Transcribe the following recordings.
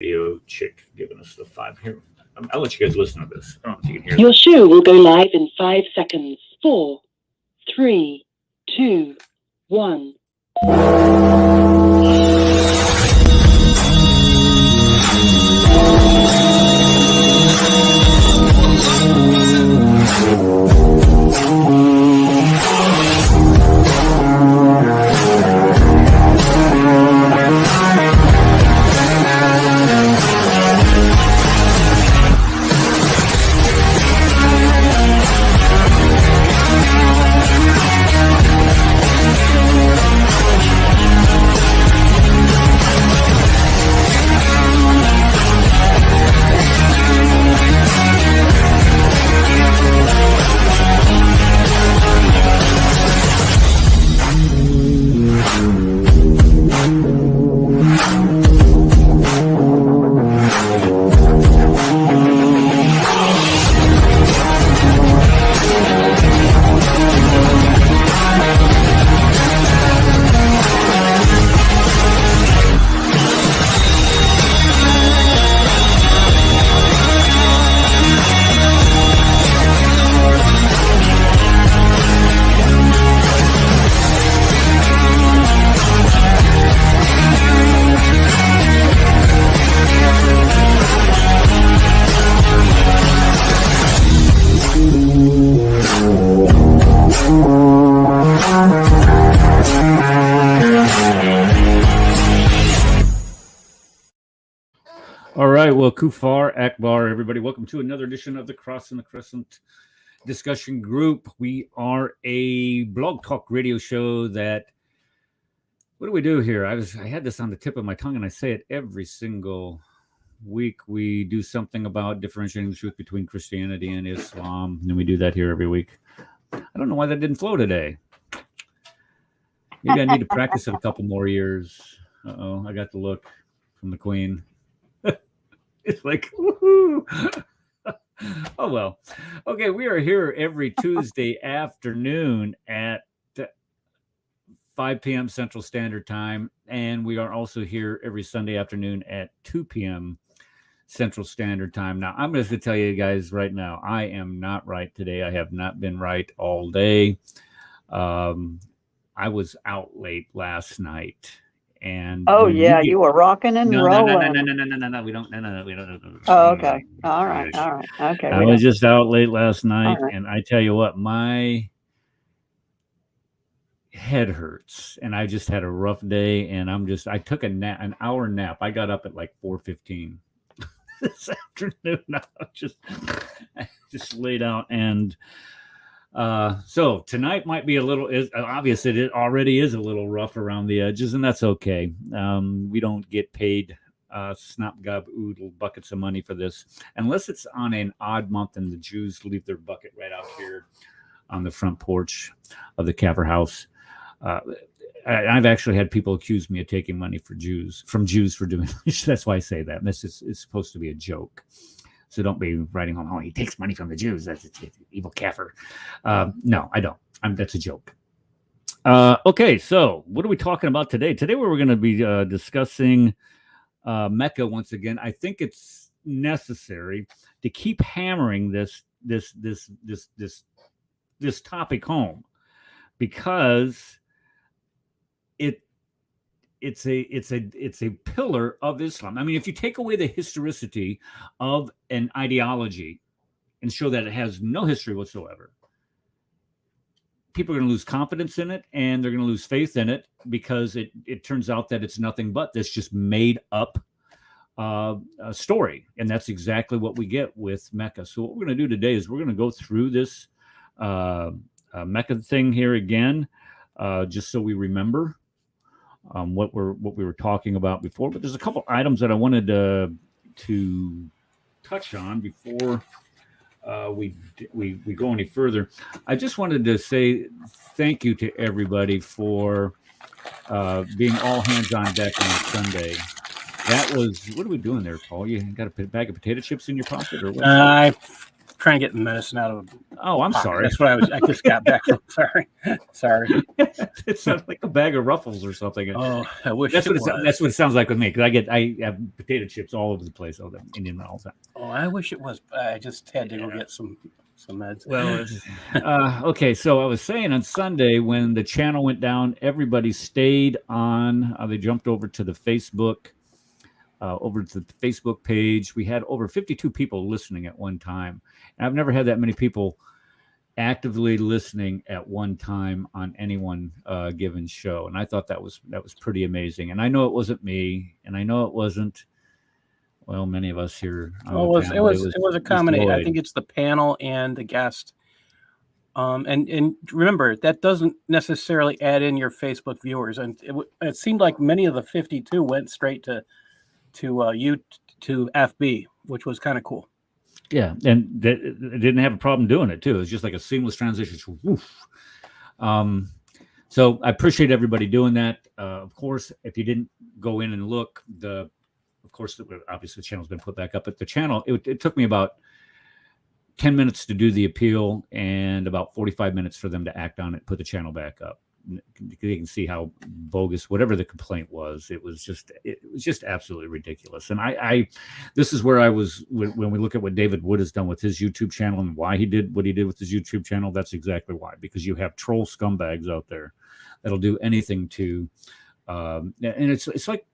video chick giving us the five here. I'll let you guys listen to this. I don't know if you can hear Your show will go live in 5 seconds. 4, 3, 2, 1. Well, Kufar, Akbar, everybody, welcome to another edition of the Cross and the Crescent discussion group. We are a blog talk radio show that, what do we do here? I had this on the tip of my tongue and I say it every single week. We do something about differentiating the truth between Christianity and Islam, and we do that here every week. I don't know why that didn't flow today. Maybe I need to practice it a couple more years. Uh-oh, I got the look from the Queen. It's like, woohoo. Oh, well. Okay, we are here every Tuesday afternoon at 5 p.m. Central Standard Time, and we are also here every Sunday afternoon at 2 p.m. Central Standard Time. Now, I'm just going to tell you guys right now, I am not right today. I have not been right all day. I was out late last night. And you were rocking and rolling. No. We don't. Oh, okay. All right. Okay. I was just out late last night, and I tell you what, my head hurts, and I just had a rough day, and I took a nap, an hour nap. I got up at like 4:15 this afternoon. I just laid out and. So tonight might be a little, obviously it already is a little rough around the edges, and that's okay. We don't get paid snap gob oodle buckets of money for this, unless it's on an odd month and the Jews leave their bucket right out here on the front porch of the Kafir house. I've actually had people accuse me of taking money from Jews for doing this. That's why I say that. This is supposed to be a joke. So don't be writing home, oh, he takes money from the Jews. That's an evil kafir. No, I don't. That's a joke. Okay, so what are we talking about today? Today we're going to be discussing Mecca once again. I think it's necessary to keep hammering this topic home because it's a pillar of Islam. I mean, if you take away the historicity of an ideology and show that it has no history whatsoever, people are going to lose confidence in it and they're going to lose faith in it because it turns out that it's nothing but this just made up story. And that's exactly what we get with Mecca. So what we're going to do today is we're going to go through this Mecca thing here again, just so we remember what we were talking about before. But there's a couple items that I wanted to touch on before we go any further. I just wanted to say thank you to everybody for being all hands on deck on Sunday. That was, what are we doing there, Paul? You got a bag of potato chips in your pocket, or what? trying to get medicine out of. Oh, I'm sorry. That's what I just got back from. Sorry. It sounds like a bag of Ruffles or something. Oh, I wish that's it what was. That's what it sounds like with me, because I have potato chips all over the place, all the Indian all the time. Oh, I wish it was. I just had to go get some meds. Well, okay. So I was saying on Sunday when the channel went down, everybody stayed on. They jumped over to the Facebook. Over to the Facebook page. We had over 52 people listening at one time. And I've never had that many people actively listening at one time on any one given show. And I thought that was pretty amazing. And I know it wasn't me, and I know it wasn't, well, many of us here. It was a combination. I think it's the panel and the guest. And remember, that doesn't necessarily add in your Facebook viewers. And it seemed like many of the 52 went straight to FB, which was kind of cool. Yeah, and they didn't have a problem doing it too. It was just like a seamless transition. So I appreciate everybody doing that. Of course, if you didn't go in and look, obviously the channel's been put back up. But the channel, it took me about 10 minutes to do the appeal and about 45 minutes for them to act on it, put the channel back up. You can see how bogus whatever the complaint was. It was just absolutely ridiculous. And this is where I was when we look at what David Wood has done with his YouTube channel and why he did what he did with his YouTube channel. That's exactly why, because you have troll scumbags out there that'll do anything to, and it's like,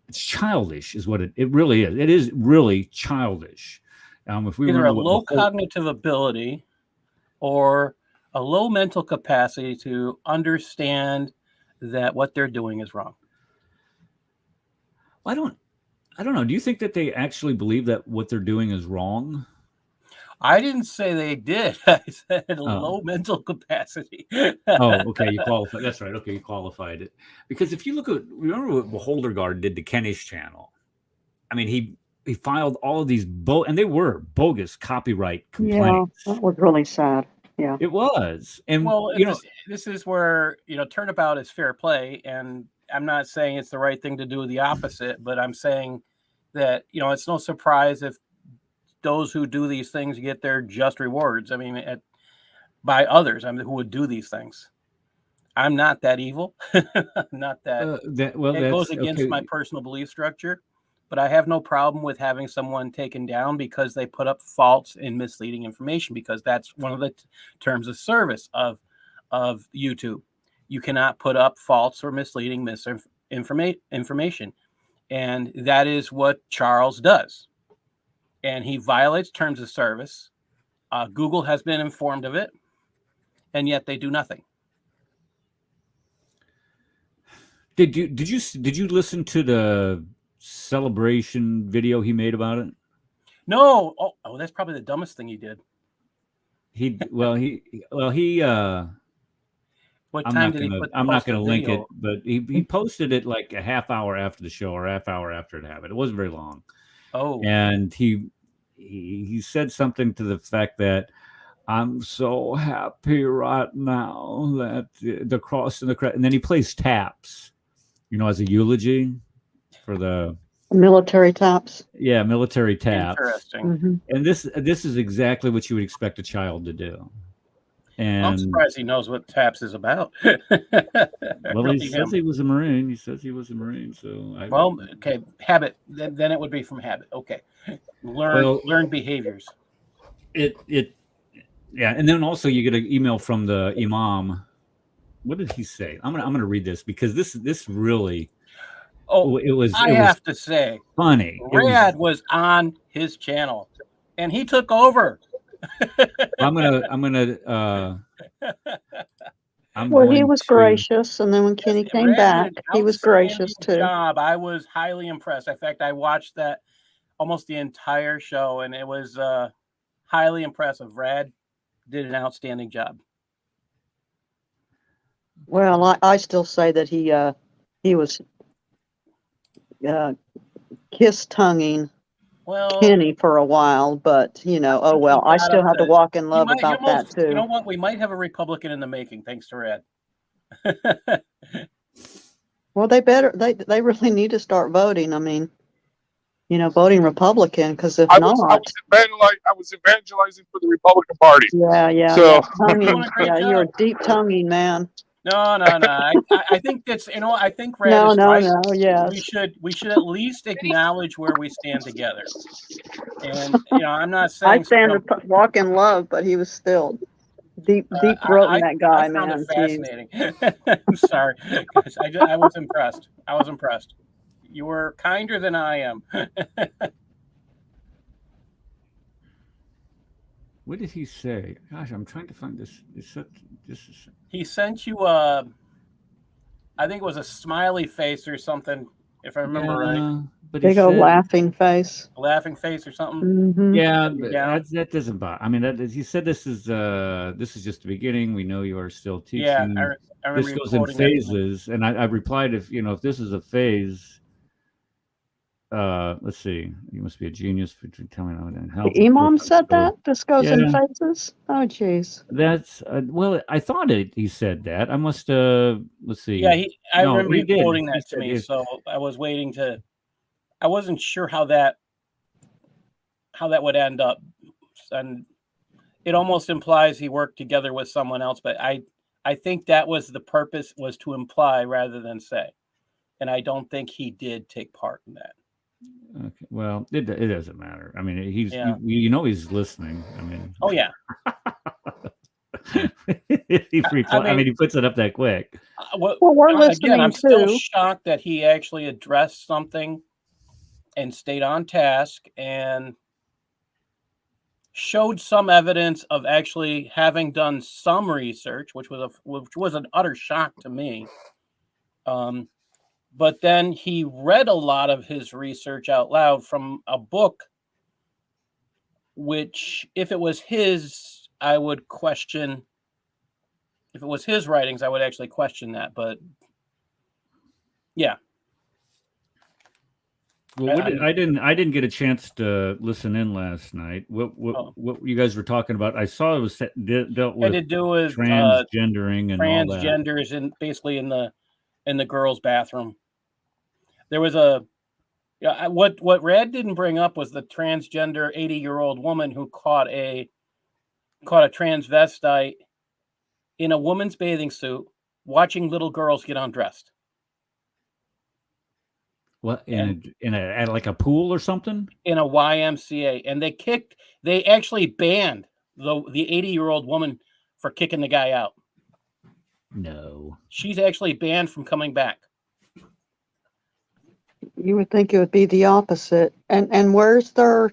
it's childish is what it really is. It is really childish. If we either a low cognitive ability or a low mental capacity to understand that what they're doing is wrong. I don't know. Do you think that they actually believe that what they're doing is wrong? I didn't say they did. I said low mental capacity. Oh, okay. You qualified. That's right. Okay, you qualified it. Because if you remember what Beholderguard did to Kenny's channel. I mean, he filed all of these and they were bogus copyright complaints. Yeah, that was really sad. Yeah, it was. And well, this is where turnabout is fair play, and I'm not saying it's the right thing to do the opposite, but I'm saying that it's no surprise if those who do these things get their just rewards. I mean, by others, who would do these things. I'm not that evil. Not that. It goes against my personal belief structure. But I have no problem with having someone taken down because they put up false and misleading information, because that's one of the terms of service of YouTube. You cannot put up false or misleading information. And that is what Charles does. And he violates terms of service. Google has been informed of it, and yet they do nothing. Did you listen to the celebration video he made about it? No. Oh, that's probably the dumbest thing he did. What time did he put? I'm not going to link it, but he posted it like a half hour after the show or half hour after it happened. It wasn't very long. Oh. And he said something to the fact that I'm so happy right now that the cross and the crescent, and then he plays taps, as a eulogy for the military taps. Yeah, military taps. Interesting. Mm-hmm. And this is exactly what you would expect a child to do. And I'm surprised he knows what taps is about. Well, he says he was a Marine. So okay, habit. Then it would be from habit. Okay, learn behaviors. Yeah, and then also you get an email from the imam. What did he say? I'm gonna read this because this really. Oh, I have to say, funny. Rad was on his channel, and he took over. He was gracious, and then when Kenny came back, he was gracious too. I was highly impressed. In fact, I watched that almost the entire show, and it was highly impressive. Rad did an outstanding job. Well, I still say that he was kiss-tonguing Kenny for a while, but I still have to walk in love about that too. You know what? We might have a Republican in the making, thanks to Rad. Well, they really need to start voting. I mean, voting Republican, because if I not, was evangelizing for the Republican Party. yeah. So Tonguing, you're a deep tonguing man. No. I think that's I think Red No, is right. yes. We should at least acknowledge where we stand together. And I'm not saying I stand to walk in love, but he was still deep throating that guy, I found man. it fascinating. I'm sorry, guys. I was impressed. You were kinder than I am. What did he say? Gosh, I'm trying to find this. He sent you I think it was a smiley face or something, if I remember right. But big old laughing face. A laughing face or something. Mm-hmm. Yeah, but that doesn't bother. I mean, he said this is just the beginning. We know you are still teaching. Yeah, I remember this goes in phases, and I replied, if this is a phase. Let's see. You must be a genius for telling me how. The Imam said that this goes in phases. Oh, jeez. That's well. I thought he said that. I must. Let's see. Yeah, I remember you quoting that to me. So I was waiting to. I wasn't sure how that would end up, and it almost implies he worked together with someone else. But I think that was the purpose, was to imply rather than say, and I don't think he did take part in that. Okay. Well, it doesn't matter. I mean, he's he's listening. I mean, oh yeah. he puts it up that quick. Well, we're listening again, I'm too. still shocked that he actually addressed something and stayed on task and showed some evidence of actually having done some research, which was an utter shock to me. But then he read a lot of his research out loud from a book, which, if it was his, I would question. If it was his writings, I would actually question that. But yeah. Well, I didn't get a chance to listen in last night. What you guys were talking about? I saw it was dealt with. It had to do with transgendering and all that. Transgenders, and basically in the girls' bathroom. There was what Red didn't bring up was the transgender 80-year-old woman who caught a transvestite in a woman's bathing suit watching little girls get undressed. What, at like a pool or something? In a YMCA, and they actually banned the 80-year-old woman for kicking the guy out. No, she's actually banned from coming back. You would think it would be the opposite. And where's their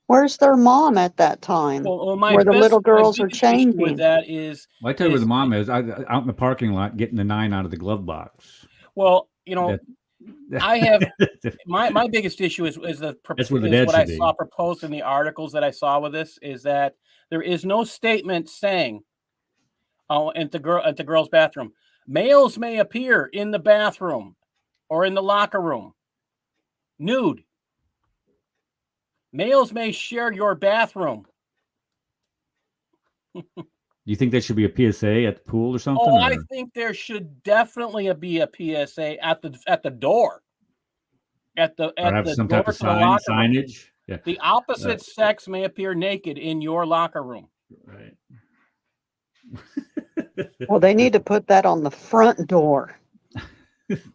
mom at that time? Where the little girls are changing. With that is, I tell you where the mom is. Out in the parking lot, getting the 9 out of the glove box. Well, I have my biggest issue is what I saw proposed in the articles that I saw with this, is that there is no statement saying, at the girls' bathroom, males may appear in the bathroom or in the locker room nude. Males may share your bathroom. You think there should be a PSA at the pool or something? Oh, I think there should definitely be a PSA at the door. At the some door type of to the locker signage. Yeah. The opposite sex may appear naked in your locker room. Right. Well, they need to put that on the front door.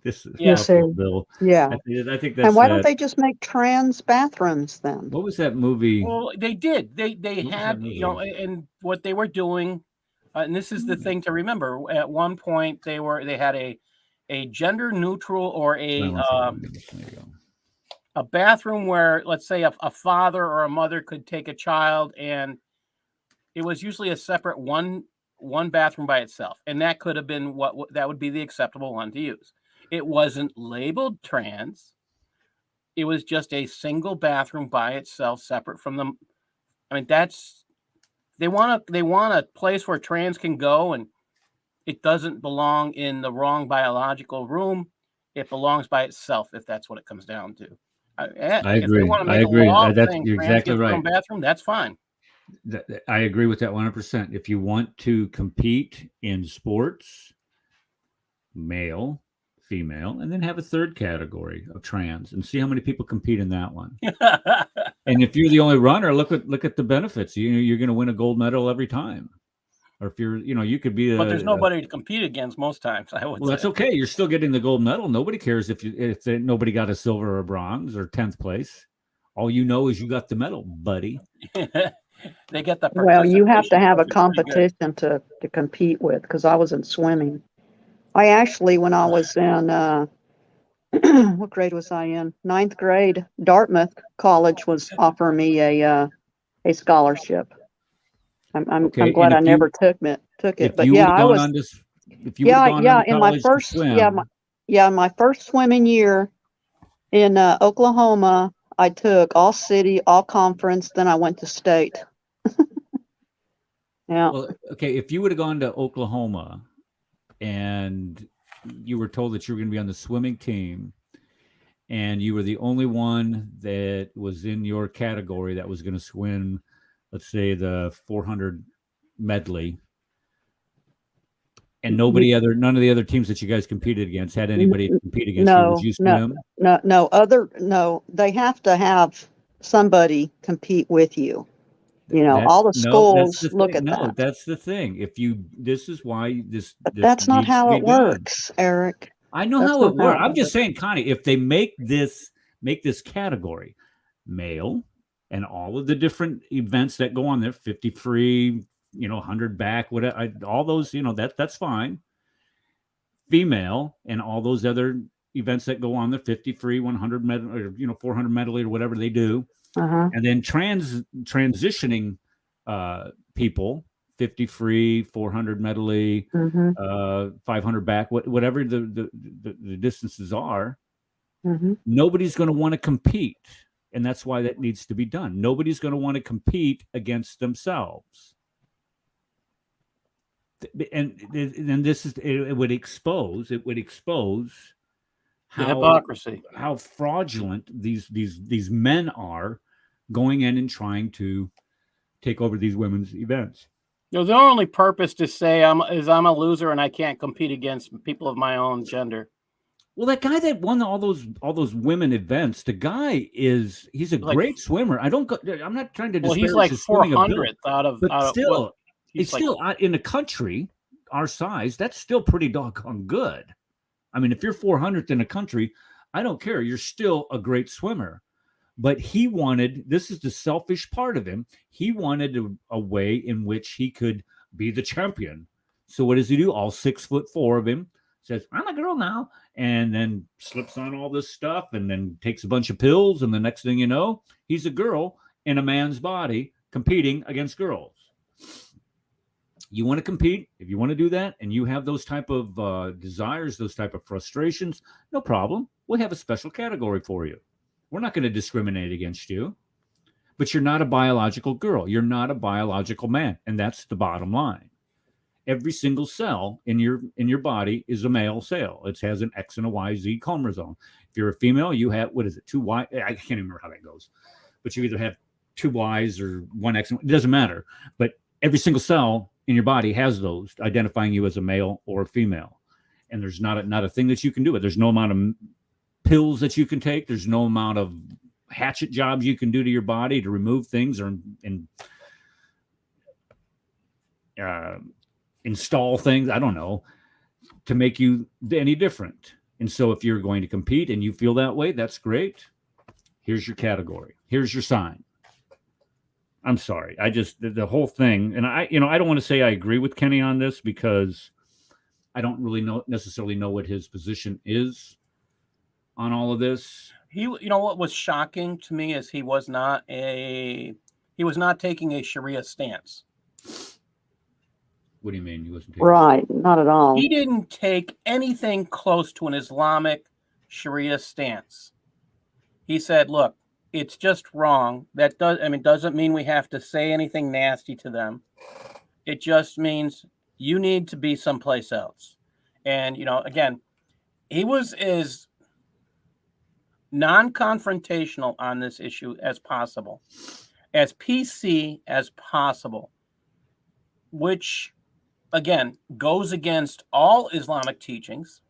This is Bill. Yeah. I think that's. And why don't they just make trans bathrooms then? What was that movie? Well, they did. They had, and what they were doing, and this is the thing to remember. At one point, they had a gender neutral or a bathroom where, let's say, a father or a mother could take a child, and it was usually a separate one bathroom by itself, and that could have been that would be the acceptable one to use. It wasn't labeled trans. It was just a single bathroom by itself, separate from them. I mean, they want a place where trans can go, and it doesn't belong in the wrong biological room. It belongs by itself, if that's what it comes down to. I agree. I agree. You're exactly right. Bathroom, that's fine. I agree with that 100%. If you want to compete in sports, male, female, and then have a third category of trans, and see how many people compete in that one. And if you're the only runner, look at the benefits. You're going to win a gold medal every time. Or if you're, you could be. But there's nobody to compete against most times. I would. Well, that's okay. You're still getting the gold medal. Nobody cares if nobody got a silver or bronze or 10th place. All you know is you got the medal, buddy. They get the. Well, you have to have a competition to compete with, because I was in swimming. I actually, when I was in, what grade was I in? 9th grade. Dartmouth College was offering me a scholarship. I'm glad I never took it. But yeah, I was. In my first my first swimming year in Oklahoma, I took all city, all conference. Then I went to state. Yeah. Well, okay. If you would have gone to Oklahoma and you were told that you were going to be on the swimming team, and you were the only one that was in your category that was going to swim, let's say the 400 medley, and none of the other teams that you guys competed against had anybody to compete against you, would you swim? No. They have to have somebody compete with you. All the schools look at that. No, that's the thing. This is why this. That's not how it works, Eric. I know how it works. I'm just saying, Connie, if they make this category male, and all of the different events that go on there, 50 free, 100 back, whatever, all those, that's fine. Female, and all those other events that go on there, 50 free, 100 medley, or 400 medley, or whatever they do. And then transitioning people, 50 free, 400 medley, 500 back, whatever the distances are. Nobody's going to want to compete. And that's why that needs to be done. Nobody's going to want to compete against themselves. And this is, it would expose how hypocrisy, how fraudulent these men are going in and trying to take over these women's events. Their only purpose to say I'm a loser and I can't compete against people of my own gender. Well, that guy that won all those women events, the guy he's a great swimmer. I'm not trying to disparage. Well, he's like 400th out of still, it's still in a country our size. That's still pretty doggone good. I mean, if you're 400th in a country, I don't care. You're still a great swimmer. But this is the selfish part of him. He wanted a way in which he could be the champion. So what does he do? All 6'4" of him says, I'm a girl now. And then slips on all this stuff and then takes a bunch of pills. And the next thing you know, he's a girl in a man's body competing against girls. You want to compete, if you want to do that, and you have those type of desires, those type of frustrations, no problem. We'll have a special category for you. We're not going to discriminate against you. But you're not a biological girl. You're not a biological man. And that's the bottom line. Every single cell in your body is a male cell. It has an X and a Y, Z chromosome. If you're a female, you have, 2 Y? I can't even remember how that goes. But you either have 2 Ys or 1 X. It doesn't matter. But every single cell in your body has those, identifying you as a male or a female. And there's not a thing that you can do. There's no amount of pills that you can take. There's no amount of hatchet jobs you can do to your body to remove things or install things, I don't know, to make you any different. And so if you're going to compete and you feel that way, that's great. Here's your category. Here's your sign. I'm sorry. The whole thing, and I don't want to say I agree with Kenny on this because I don't really necessarily know what his position is on all of this. What was shocking to me is he was not taking a Sharia stance. What do you mean he wasn't? Right, not at all. He didn't take anything close to an Islamic Sharia stance. He said, "Look, it's just wrong. That doesn't mean we have to say anything nasty to them. It just means you need to be someplace else." And again, he was as non-confrontational on this issue as possible, as PC as possible, which again goes against all Islamic teachings.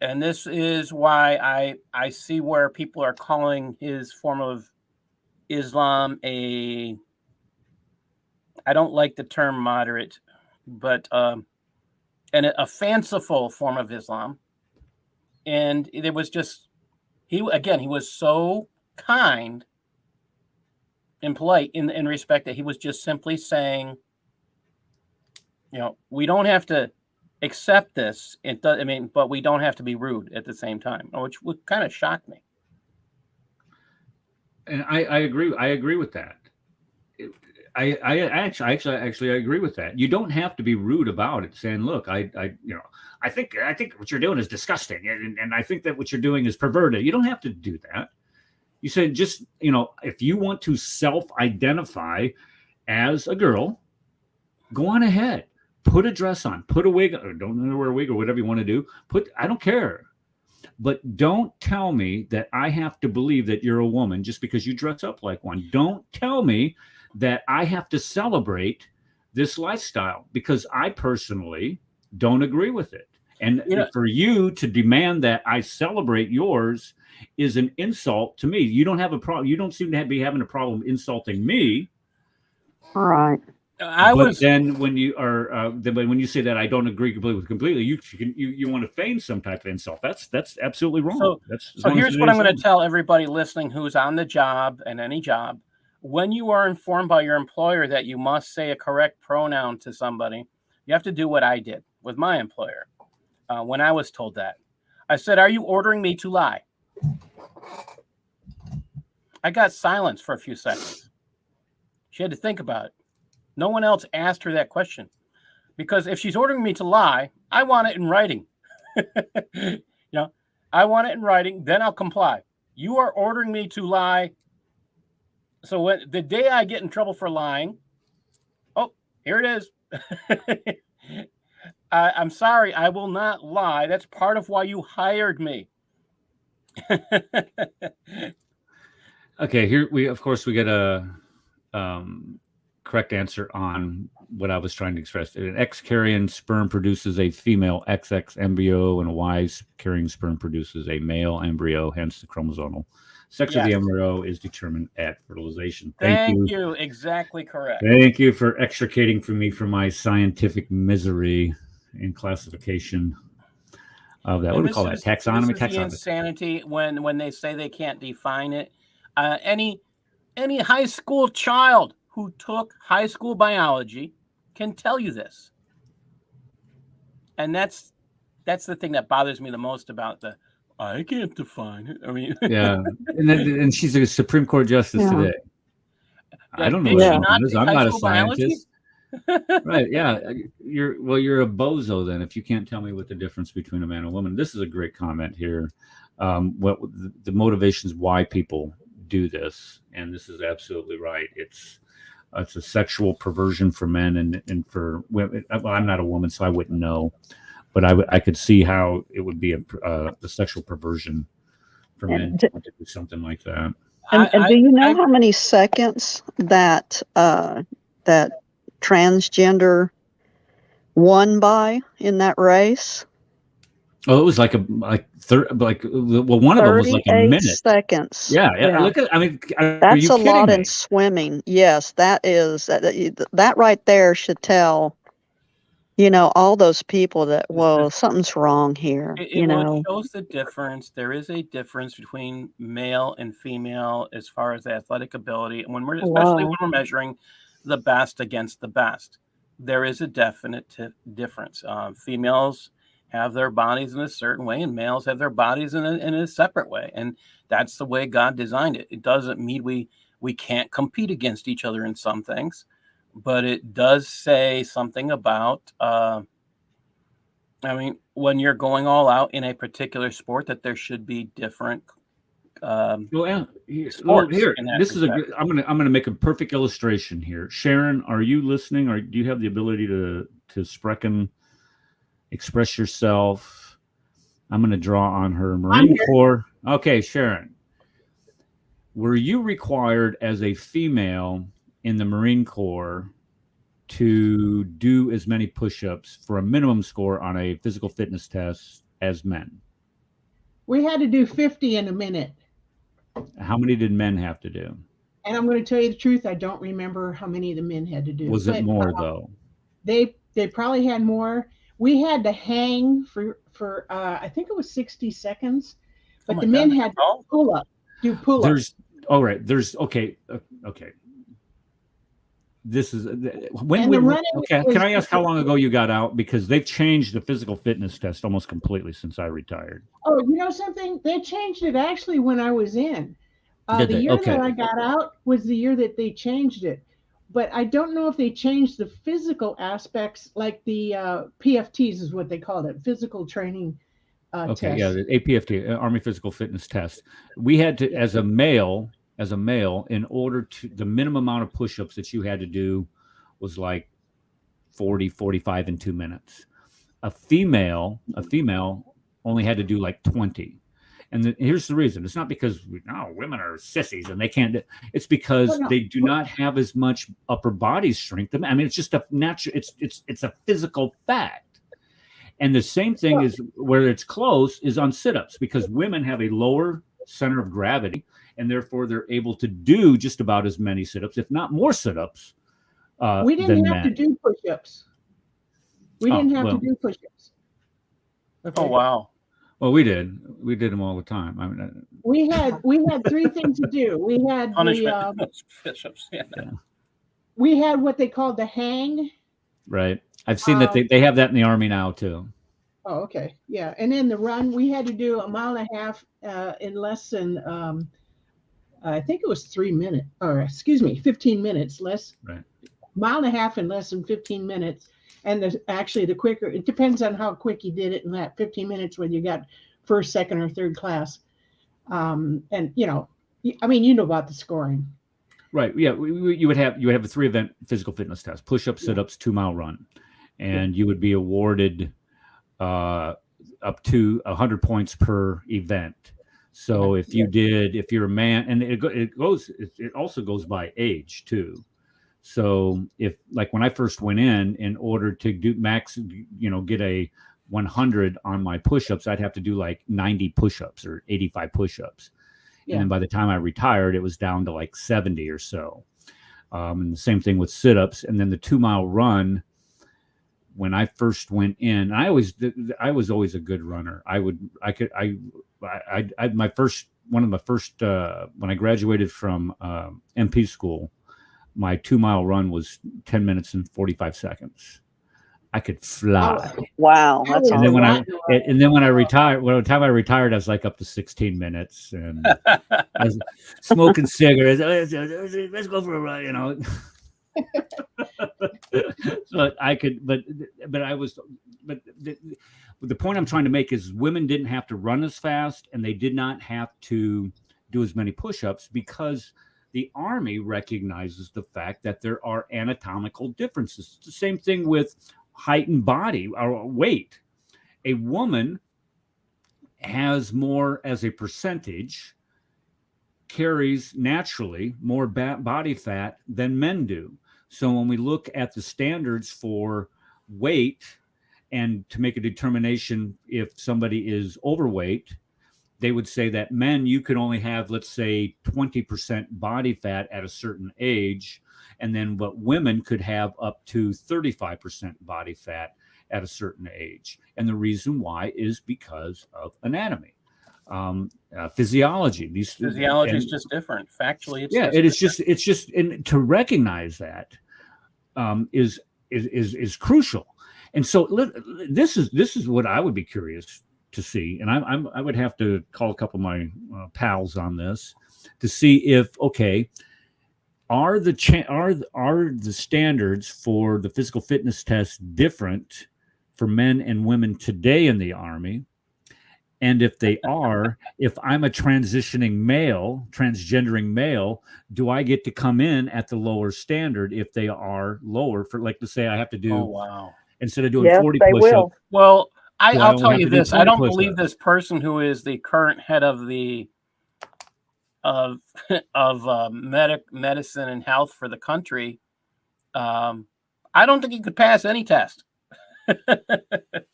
And this is why I see where people are calling his form of Islam I don't like the term moderate, but and a fanciful form of Islam. And it was just he was so kind and polite in respect that he was just simply saying, we don't have to accept this. It does. I mean, but we don't have to be rude at the same time, which would kind of shock me. And I agree. I agree with that. I actually agree with that. You don't have to be rude about it. Saying, "Look, I think what you're doing is disgusting, and I think that what you're doing is perverted." You don't have to do that. You said just if you want to self-identify as a girl, go on ahead. Put a dress on. Put a wig. Or don't wear a wig or whatever you want to do. I don't care. But don't tell me that I have to believe that you're a woman just because you dress up like one. Don't tell me that I have to celebrate this lifestyle because I personally don't agree with it. And for you to demand that I celebrate yours is an insult to me. You don't have a problem. You don't seem to be having a problem insulting me. All right. Then when you are when you say that I don't agree completely, you want to feign some type of insult. That's absolutely wrong. So here's what I'm going to tell everybody listening who's on the job and any job. When you are informed by your employer that you must say a correct pronoun to somebody, you have to do what I did with my employer. When I was told that, I said, "Are you ordering me to lie?" I got silence for a few seconds. She had to think about it. No one else asked her that question because if she's ordering me to lie, I want it in writing. I want it in writing, then I'll comply. You are ordering me to lie. So when the day I get in trouble for lying, here it is. I'm sorry, I will not lie. That's part of why you hired me. Okay, here we get a correct answer on what I was trying to express. An X-carrying sperm produces a female XX embryo, and a Y-carrying sperm produces a male embryo. Hence, the chromosomal sex of the embryo is determined at fertilization. Thank you. Exactly correct. Thank you for extricating me from my scientific misery and classification of that. What do we call that? Taxonomy. This is the insanity when they say they can't define it. Any high school child who took high school biology can tell you this. And that's the thing that bothers me the most about I can't define it. I mean, yeah. And she's a Supreme Court justice today. I don't know. I'm not a scientist. Right. Yeah. You're a bozo then if you can't tell me what the difference between a man and a woman. This is a great comment here. What the motivations why people do this, and this is absolutely right. It's a sexual perversion for men and for women. Well, I'm not a woman, so I wouldn't know, but I could see how it would be a sexual perversion for men to do something like that. And do you know how many seconds that that transgender won by in that race? Oh, it was one of them was like a minute. Seconds. Yeah. Look at. I mean, that's a lot in swimming. Yes, that is that right there should tell. All those people that something's wrong here. It shows the difference. There is a difference between male and female as far as athletic ability, and especially when we're measuring the best against the best, there is a definite difference. Females have their bodies in a certain way, and males have their bodies in a separate way, and that's the way God designed it. It doesn't mean we can't compete against each other in some things, but it does say something about when you're going all out in a particular sport, that there should be different here. This is I'm gonna make a perfect illustration here. Sharon, are you listening, or do you have the ability to sprechen? Express yourself. I'm going to draw on her Marine Corps. Okay, Sharon. Were you required as a female in the Marine Corps to do as many push-ups for a minimum score on a physical fitness test as men? We had to do 50 in a minute. How many did men have to do? And I'm going to tell you the truth, I don't remember how many the men had to do. Was it more though? They probably had more. We had to hang for I think it was 60 seconds, but the men had to do pull-ups. Okay. This is when okay. Can I ask how long ago you got out? Because they've changed the physical fitness test almost completely since I retired. Oh, you know something? They changed it actually when I was in. The year that I got out was the year that they changed it. But I don't know if they changed the physical aspects, like the PFTs is what they called it, physical training test. The APFT, Army Physical Fitness Test. We had to, as a male, in order to, the minimum amount of push-ups that you had to do was like 40, 45 in 2 minutes. A female only had to do like 20. And here's the reason. It's not because women are sissies and they can't. It's because they do not have as much upper body strength. I mean, it's just a natural. It's a physical fact. And the same thing is where it's close is on sit-ups, because women have a lower center of gravity, and therefore they're able to do just about as many sit-ups, if not more sit-ups. We didn't have to do push-ups. We didn't have to do push-ups. Okay. Oh wow. Well, we did them all the time. I mean, we had 3 things to do. We had push-ups. Yeah. We had what they called the hang. Right. I've seen that they have that in the Army now too. Oh, okay. Yeah. And then the run, we had to do 1.5 miles in less than I think it was 15 minutes less. Right. 1.5 miles in less than 15 minutes. And the quicker, it depends on how quick you did it in that 15 minutes, whether you got first, second, or third class. And I mean, you know about the scoring. Right. Yeah. You would have a 3-event physical fitness test: push-ups, sit-ups, 2-mile run, and you would be awarded up to 100 points per event. So if you're a man, and it also goes by age too. So if, like, when I first went in order to do max, get a 100 on my push-ups, I'd have to do like 90 push-ups or 85 push-ups. Yeah. And then by the time I retired, it was down to like 70 or so. And the same thing with sit-ups. And then the 2-mile run, when I first went in, I was always a good runner. When I graduated from MP school, my 2-mile run was 10 minutes and 45 seconds. I could fly. Oh, wow. That's and then when I retired, by the time I retired, I was like up to 16 minutes, and I was smoking cigarettes. Let's go for a run, So I could, but the point I'm trying to make is women didn't have to run as fast, and they did not have to do as many push-ups, because the Army recognizes the fact that there are anatomical differences. It's the same thing with height and body or weight. A woman has more, as a percentage, carries naturally more body fat than men do. So when we look at the standards for weight and to make a determination if somebody is overweight, they would say that men, you could only have, let's say, 20% body fat at a certain age. And then what women could have up to 35% body fat at a certain age. And the reason why is because of anatomy, physiology. Physiology is just different. Factually, it's just and to recognize that is crucial. And so this is what I would be curious to see, and I would have to call a couple of my pals on this to see if are the standards for the physical fitness test different for men and women today in the Army? And if they are, if I'm a transgendering male, do I get to come in at the lower standard if they are lower? For, like, to say I have to do, instead of doing 40 push-ups. Well, I'll tell you this. I don't believe this person who is the current head of the medicine and health for the country. I don't think he could pass any test.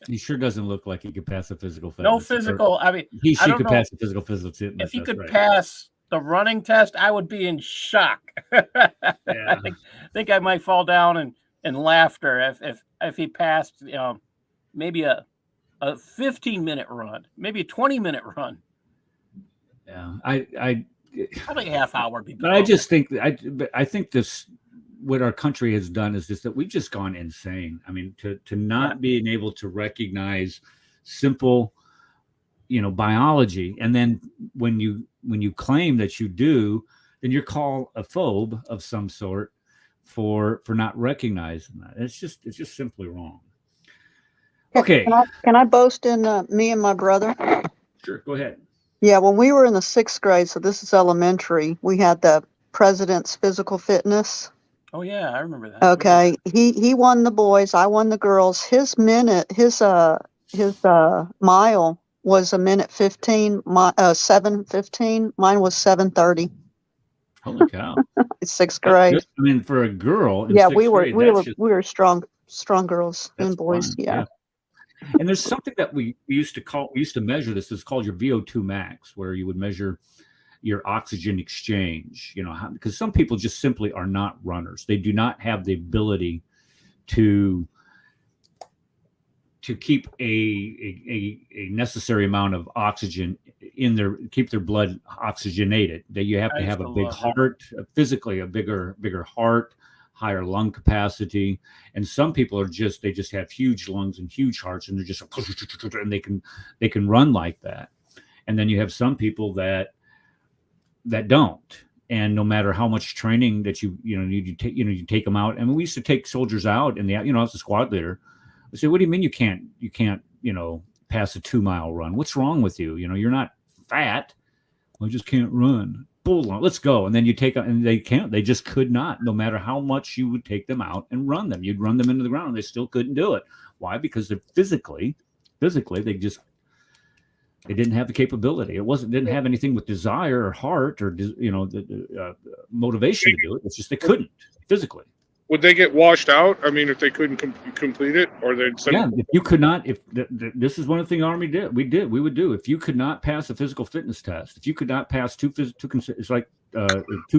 He sure doesn't look like he could pass a physical fitness. No physical. I mean, She I don't could know pass a physical fitness. if he that's could right. pass the running test. I would be in shock. Yeah. I think I might fall down in laughter if he passed, maybe a 15-minute run, maybe a 20-minute run. Yeah, I Probably a half hour. But I just think I think this, what our country has done is just that we've just gone insane. I mean, to not being able to recognize simple, biology, and then when you claim that you do, then you're called a phobe of some sort for not recognizing that. It's just simply wrong. Okay, Can I boast in me and my brother? sure, go ahead. Yeah, when we were in the 6th grade, so this is elementary, we had the president's physical fitness. Oh yeah, I remember that. Okay, he won the boys, I won the girls. His mile was a minute 15, 7:15. Mine was 7:30. Holy cow! It's 6th grade. I mean, for a girl, in Yeah, sixth we grade, were strong girls and boys. fun. Yeah. And there's something that we used to measure this. It's called your VO2 max, where you would measure your oxygen exchange, because some people just simply are not runners. They do not have the ability to keep a necessary amount of oxygen keep their blood oxygenated. That you have to have a big heart, physically a bigger heart, higher lung capacity. And some people they just have huge lungs and huge hearts, and they're just, and they can run like that. And then you have some people that don't. And no matter how much training that you take them out. And we used to take soldiers out, and as a squad leader, I say, what do you mean you can't pass a 2-mile run? What's wrong with you? You're not fat. I just can't run. Bull on, let's go. And then you take them, and they can't. They just could not. No matter how much you would take them out and run them, you'd run them into the ground. They still couldn't do it. Why? Because they're physically, they didn't have the capability. Didn't have anything with desire or heart or the motivation to do it. It's just they couldn't physically. Would they get washed out? I mean, if they couldn't complete it, or they'd send if you could not, this is one of the things Army did. We would do. If you could not pass a physical fitness test, if you could not pass two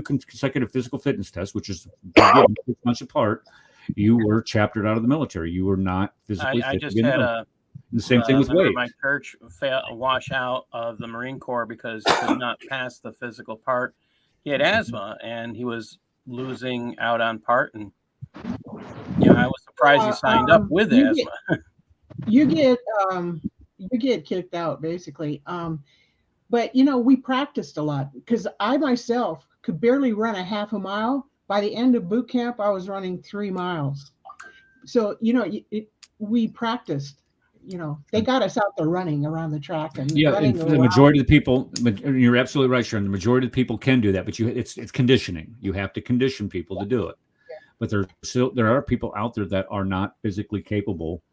consecutive physical fitness tests, which is 6 months apart, you were chaptered out of the military. You were not physically fit. I just had the same thing with weight. My church wash out of the Marine Corps because he could not pass the physical part. He had asthma, and he was losing out on part, and I was surprised he signed up with asthma. You get kicked out basically. But we practiced a lot, because I myself could barely run a half a mile. By the end of boot camp, I was running 3 miles. So we practiced. They got us out there running around the track and running the majority of the people. You're absolutely right, Sharon. The majority of the people can do that, but it's conditioning. You have to condition people to do it. But there are people out there that are not physically capable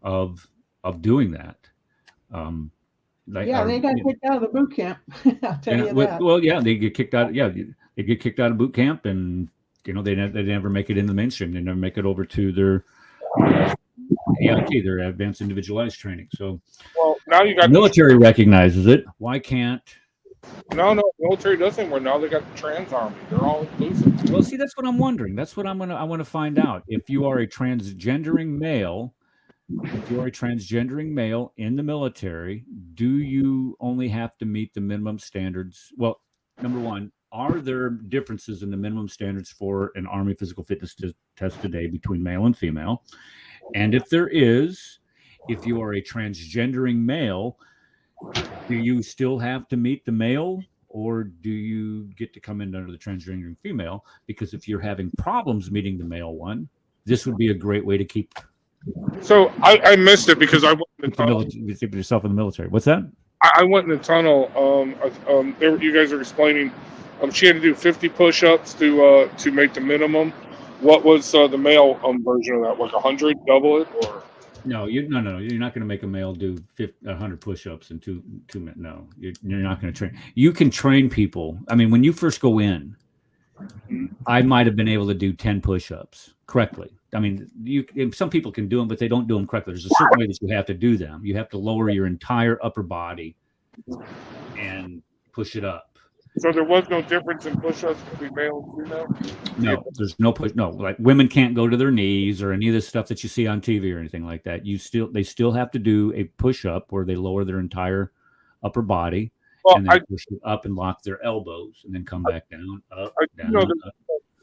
of doing that. They got kicked out of the boot camp. I'll tell you that. Well, yeah, they get kicked out. Yeah, they get kicked out of boot camp, and they never make it in the mainstream. They never make it over to their EIT, their advanced individualized training. So, well, now you got the military recognizes it. Why can't? No, the military doesn't. Where now they got the trans army. They're all inclusive. Well, see, that's what I'm wondering. That's what I want to find out. If you are a transgendering male in the military, do you only have to meet the minimum standards? Well, number one, are there differences in the minimum standards for an Army physical fitness test today between male and female? And if there is, if you are a transgendering male, do you still have to meet the male, or do you get to come in under the transgendering female? Because if you're having problems meeting the male one, this would be a great way to keep. So I missed it because I went in the tunnel. Keep yourself in the military. What's that? I went in the tunnel. You guys are explaining. She had to do 50 push-ups to make the minimum. What was the male version of that? Like 100, double it, or? No, you're not going to make a male do 100 push-ups in two minutes. No, you're not going to train. You can train people. I mean, when you first go in, I might have been able to do 10 push-ups correctly. I mean, some people can do them, but they don't do them correctly. There's a certain way that you have to do them. You have to lower your entire upper body and push it up. So there was no difference in push-ups between male and female? No, there's no push. No, like women can't go to their knees or any of this stuff that you see on TV or anything like that. They still have to do a push-up where they lower their entire upper body and then push it up and lock their elbows and then come back down, up, down.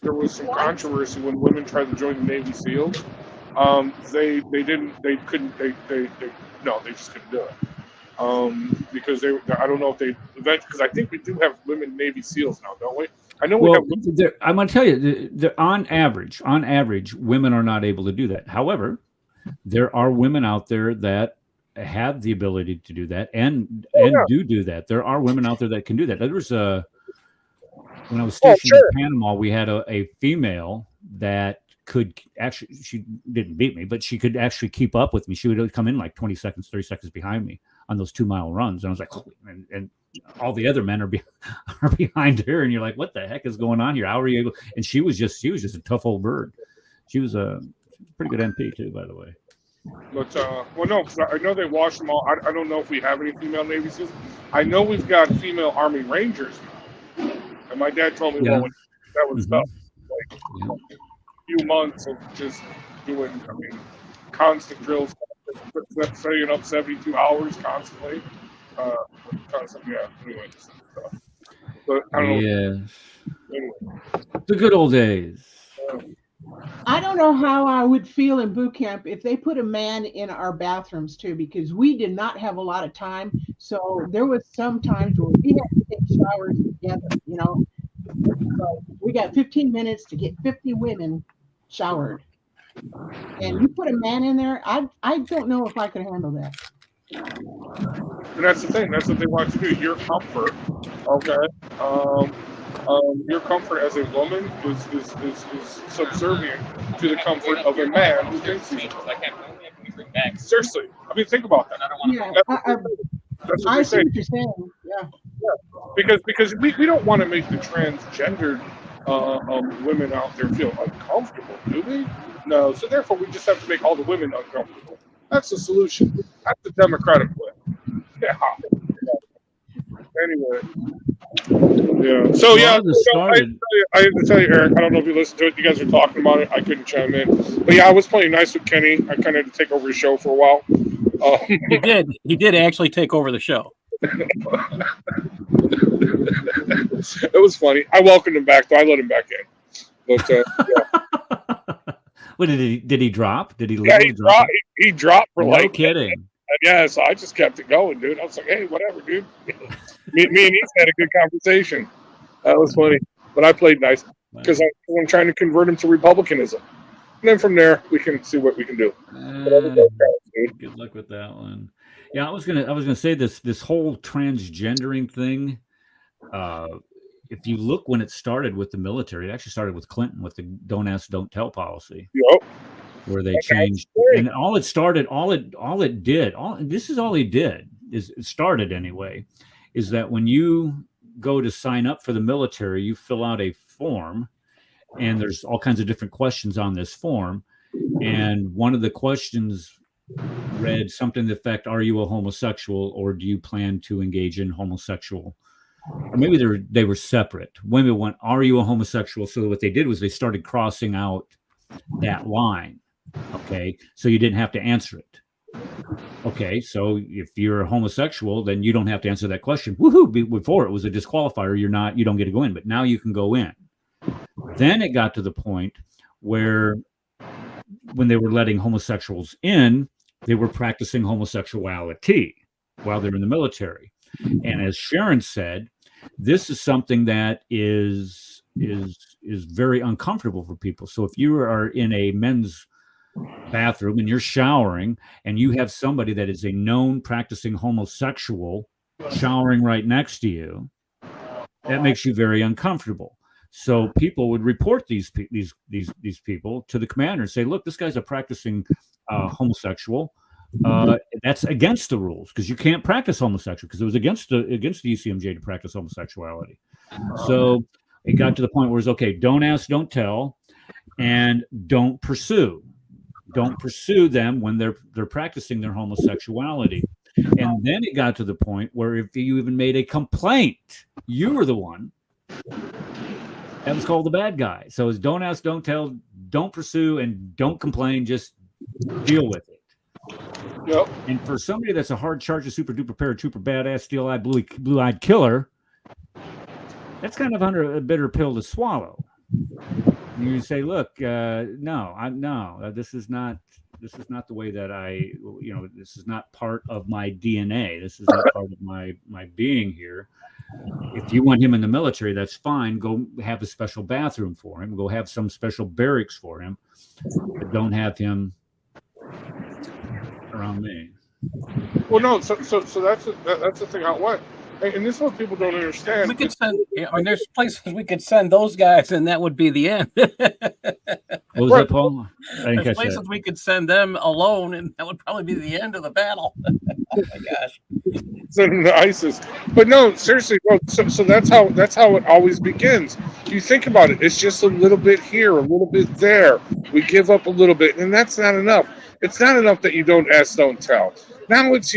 There was some controversy when women tried to join the Navy SEALs. They just couldn't do it. Because I don't know if because I think we do have women Navy SEAls now, don't we? I know we have. I'm going to tell you, on average, women are not able to do that. However, there are women out there that have the ability to do that and do that. There are women out there that can do that. There was when I was stationed in Panama, we had a female that could actually, she didn't beat me, but she could actually keep up with me. She would come in like 20 seconds, 30 seconds behind me on those 2-mile runs. And I was like, and all the other men are behind her. And you're like, what the heck is going on here? How are you able? And she was just a tough old bird. She was a pretty good MP too, by the way. But, no, because I know they wash them all. I don't know if we have any female Navy SEALs. I know we've got female Army Rangers now. And my dad told me, that was tough. Like, a few months of just doing, constant drills, setting up 72 hours constantly. Anyway. But I don't know. Anyway. The good old days. I don't know how I would feel in boot camp if they put a man in our bathrooms too, because we did not have a lot of time. So there was some times where we had to take showers together, So we got 15 minutes to get 50 women showered. And you put a man in there, I don't know if I could handle that. And that's the thing. That's what they want to do. Your comfort, okay? Your comfort as a woman is subservient to the comfort of a man who thinks he's. Seriously, think about that. That's what I see what you're saying. Yeah. Because we don't want to make the transgendered women out there feel uncomfortable, do we? No. So therefore, we just have to make all the women uncomfortable. That's the solution. That's the democratic way. Yeah. Anyway. Yeah. So I had to tell you, Eric. I don't know if you listened to it. You guys were talking about it. I couldn't chime in. But yeah, I was playing nice with Kenny. I kind of had to take over his show for a while. He did. He did actually take over the show. It was funny. I welcomed him back, though. I let him back in. But yeah. What did he drop? Did he? Yeah, he dropped for no kidding. Yeah, so I just kept it going, dude. I was like, hey, whatever, dude. me and he's had a good conversation. That was funny. But I played nice because I'm trying to convert him to Republicanism. And then from there, we can see what we can do. Good luck with that one. Yeah, I was gonna say this whole transgendering thing. If you look when it started with the military, it actually started with Clinton with the "Don't Ask, Don't Tell" policy. Yep. Where they changed, and all it did is it started anyway, is that when you go to sign up for the military, you fill out a form, and there's all kinds of different questions on this form, and one of the questions read something to the effect, "Are you a homosexual, or do you plan to engage in homosexual?" Or maybe they were separate. Women went, "Are you a homosexual?" So what they did was they started crossing out that line. Okay, so you didn't have to answer it. Okay, so if you're a homosexual, then you don't have to answer that question. Woohoo! Before it was a disqualifier. You don't get to go in, but now you can go in. Then it got to the point where when they were letting homosexuals in, they were practicing homosexuality while they're in the military. And as Sharon said, this is something that is very uncomfortable for people. So if you are in a men's bathroom and you're showering and you have somebody that is a known practicing homosexual showering right next to you, that makes you very uncomfortable. So people would report these people to the commander and say, "Look, this guy's a practicing homosexual. That's against the rules because you can't practice homosexual because it was against the ECMJ to practice homosexuality." So it got to the point where it's okay. Don't ask, don't tell. and don't pursue them when they're practicing their homosexuality. And then it got to the point where if you even made a complaint, you were the one that was called the bad guy. So it's don't ask, don't tell, don't pursue, and don't complain. Just deal with it. Yep. And for somebody that's a hard charge, a super duper paratrooper, badass, steel-eyed, blue-eyed killer, that's kind of under a bitter pill to swallow. You say, look, no, this is not the way that this is not part of my DNA. This is not part of my being here. If you want him in the military, that's fine. Go have a special bathroom for him. Go have some special barracks for him. But don't have him around me. Well, no. So that's the thing. How it went. And this is what people don't understand. We could send. There's places we could send those guys, and that would be the end. What was that, Paul? There's places we could send them alone, and that would probably be the end of the battle. Oh my gosh! Sending the ISIS, but no, seriously, bro. So that's how it always begins. You think about it. It's just a little bit here, a little bit there. We give up a little bit, and that's not enough. It's not enough that you don't ask, don't tell. Now it's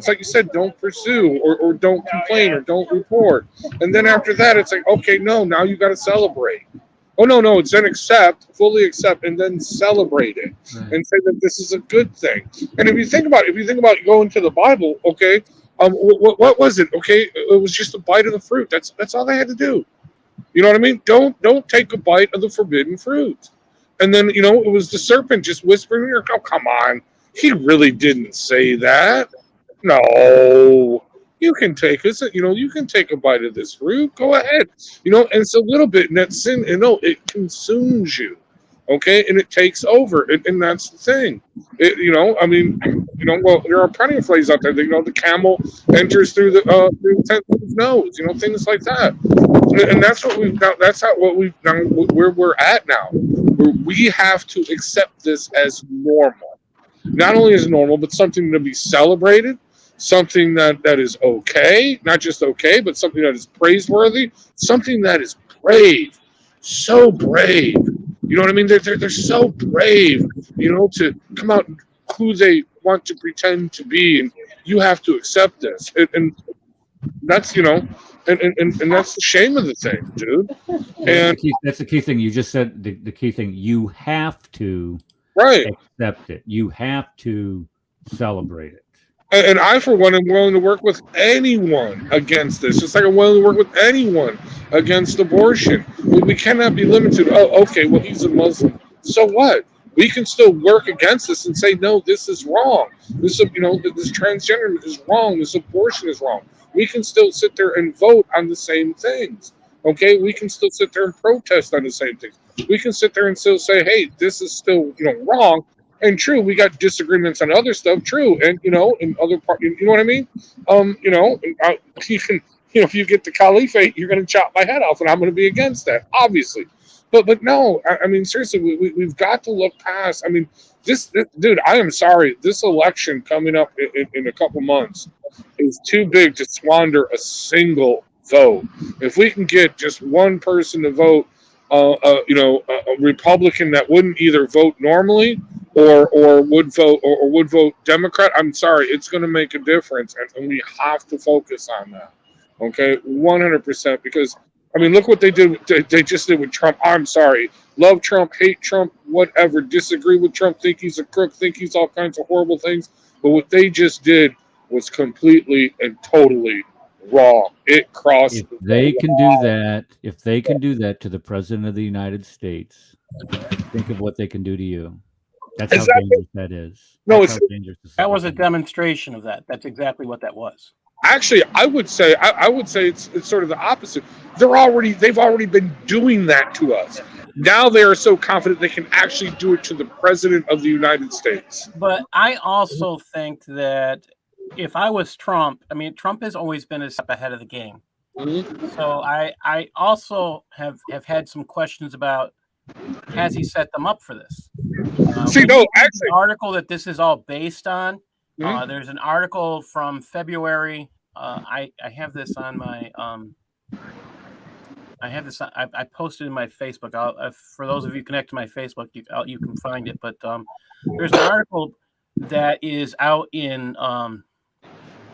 like you said, don't pursue or don't complain or don't report. And then after that, it's like, okay, no, now you got to celebrate. Oh, no, it's then fully accept, and then celebrate it and say that this is a good thing. And if you think about going to the Bible, okay, what was it? Okay, it was just a bite of the fruit. That's all they had to do. You know what I mean? Don't take a bite of the forbidden fruit. And then, it was the serpent just whispering in your ear, oh, come on. He really didn't say that. No, you can take you can take a bite of this fruit. Go ahead. And it's a little bit, and that sin, it consumes you. Okay, and it takes over, and that's the thing. Well, there are plenty of phrases out there. The camel enters through the tent of his nose. Things like that. And that's what we've got. That's where we're at now. We have to accept this as normal. Not only is normal, but something to be celebrated, something that is okay, not just okay, but something that is praiseworthy, something that is brave, so brave. You know what I mean? They're so brave, to come out who they want to pretend to be, and you have to accept this, and that's and that's the shame of the thing, dude. And that's the key thing. You just said the key thing. You have to. Right. Accept it. You have to celebrate it. And I, for one, am willing to work with anyone against this. Just like I'm willing to work with anyone against abortion. We cannot be limited. Oh, okay, well, he's a Muslim. So what? We can still work against this and say, no, this is wrong. This transgender is wrong. This abortion is wrong. We can still sit there and vote on the same things. Okay, we can still sit there and protest on the same things. We can sit there and still say, hey, this is still, wrong. And true, we got disagreements on other stuff, true. And, in other parts, you know what I mean? You can, if you get the caliphate, you're going to chop my head off, and I'm going to be against that, obviously. But no, I mean, seriously, we've got to look past. I mean, this dude, I am sorry. This election coming up in a couple months is too big to squander a single vote. If we can get just one person to vote, a Republican that wouldn't either vote normally or would vote Democrat, I'm sorry, it's going to make a difference, and we have to focus on that. Okay, 100%. Because I mean, look what they did. They just did with Trump. I'm sorry, love Trump, hate Trump, whatever, disagree with Trump, think he's a crook, think he's all kinds of horrible things. But what they just did was completely and totally wrong. It crossed. If they can do that to the president of the United States, think of what they can do to you. That's how dangerous that is. No, that was a demonstration of that. That's exactly what that was. Actually, I would say it's sort of the opposite. They've already been doing that to us. Now they are so confident they can actually do it to the president of the United States. But I also think that if I was Trump, I mean, Trump has always been a step ahead of the game. Mm-hmm. So I also have had some questions about, has he set them up for this? Actually, the article that this is all based on, mm-hmm. There's an article from February. I have this on my I have this. I posted in my Facebook. For those of you connect to my Facebook, you can find it. But there's an article that is out in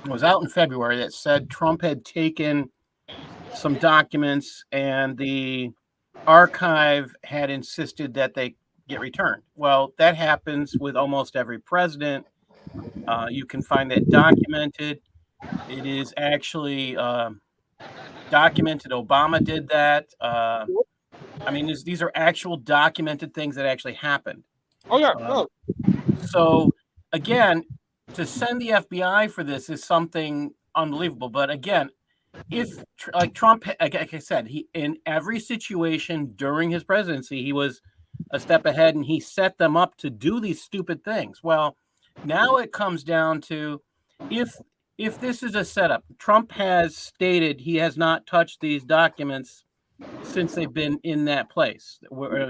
was out in February that said Trump had taken some documents and the archive had insisted that they get returned. Well, that happens with almost every president. You can find that documented. It is actually documented. Obama did that. I mean, these are actual documented things that actually happened. Oh yeah. So again, to send the FBI for this is something unbelievable. But again, if like Trump, like I said, he in every situation during his presidency, he was a step ahead and he set them up to do these stupid things. Well, now it comes down to if this is a setup. Trump has stated he has not touched these documents since they've been in that place.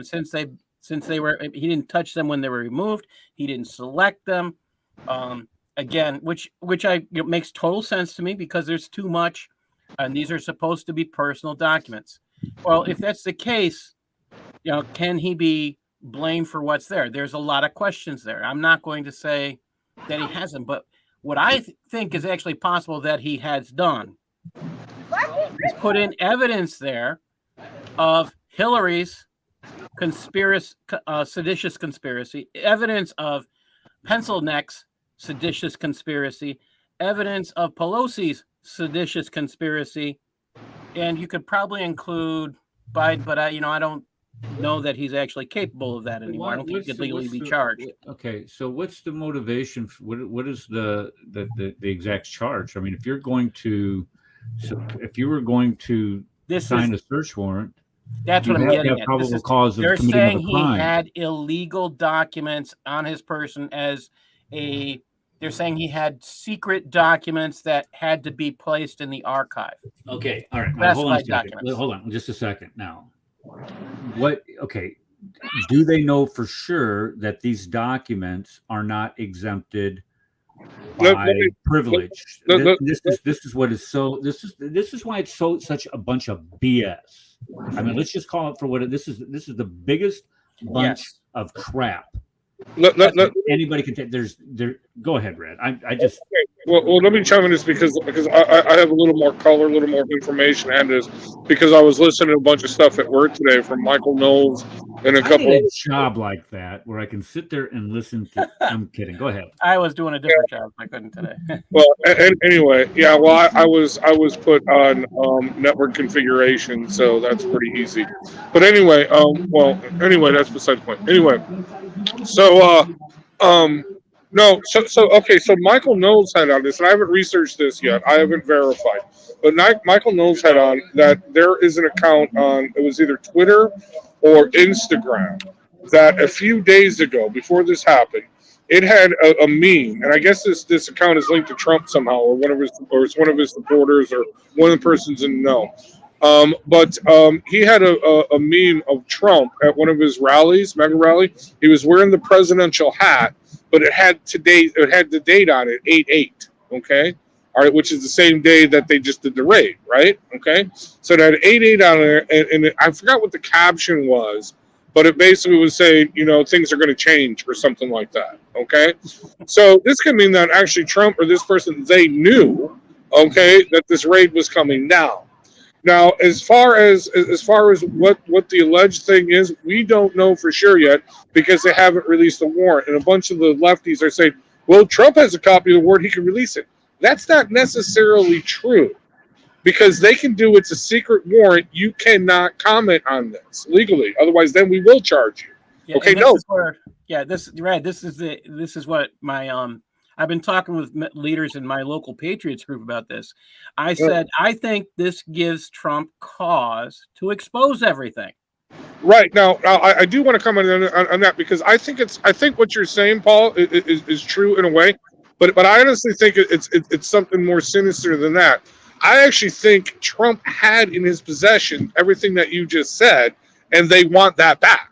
Since they were, he didn't touch them when they were removed. He didn't select them. Again, which makes total sense to me because there's too much, and these are supposed to be personal documents. Well, if that's the case, can he be blamed for what's there? There's a lot of questions there. I'm not going to say that he hasn't, but what I think is actually possible that he has done is put in evidence there of Hillary's seditious conspiracy, evidence of Pencilneck's seditious conspiracy, evidence of Pelosi's seditious conspiracy, and you could probably include Biden, but I don't know that he's actually capable of that anymore. I don't think he could legally be charged. Okay, so what's the motivation? What is the exact charge? I mean, if you were going to sign a search warrant, that's what I'm getting at. Probable cause of they're committing saying a crime. He had illegal documents on his person they're saying he had secret documents that had to be placed in the archive. Okay, all right. Now, hold on just a second now. Okay, do they know for sure that these documents are not exempted by privilege? This is why it's such a bunch of BS. I mean, let's just call it for what this is. This is the biggest bunch of crap. Anybody can take. Go ahead, Red. I just. Okay. Well, let me chime in this because I have a little more color, a little more information, and this because I was listening to a bunch of stuff at work today from Michael Knowles and a couple. I need a job like that where I can sit there and listen to. I'm kidding. Go ahead. I was doing a different job. I couldn't today. Well, anyway, yeah. Well, I was put on network configuration, so that's pretty easy. But anyway, that's beside the point. Anyway, so no, so Michael Knowles had on this, and I haven't researched this yet. I haven't verified, but Michael Knowles had on that there is an account on, it was either Twitter or Instagram, that a few days ago, before this happened, it had a meme, and I guess this account is linked to Trump somehow, or it's one of his supporters, or one of the persons in the know. But he had a meme of Trump at one of his rallies, mega rally. He was wearing the presidential hat, but it had the date on it, 8/8. Okay, all right, which is the same day that they just did the raid, right? Okay, so it had 8/8 on there, and I forgot what the caption was, but it basically was saying, things are going to change or something like that. Okay, so this could mean that actually Trump or this person, they knew, okay, that this raid was coming down. Now, as far as what the alleged thing is, we don't know for sure yet because they haven't released the warrant. And a bunch of the lefties are saying, well, Trump has a copy of the warrant, he can release it. That's not necessarily true because they can do it's a secret warrant. You cannot comment on this legally. Otherwise, then we will charge you. Yeah, okay, no. This is what my I've been talking with leaders in my local Patriots group about this. I said, I think this gives Trump cause to expose everything. Right. Now, I do want to comment on that because I think what you're saying, Paul, is true in a way, but I honestly think it's something more sinister than that. I actually think Trump had in his possession everything that you just said, and they want that back.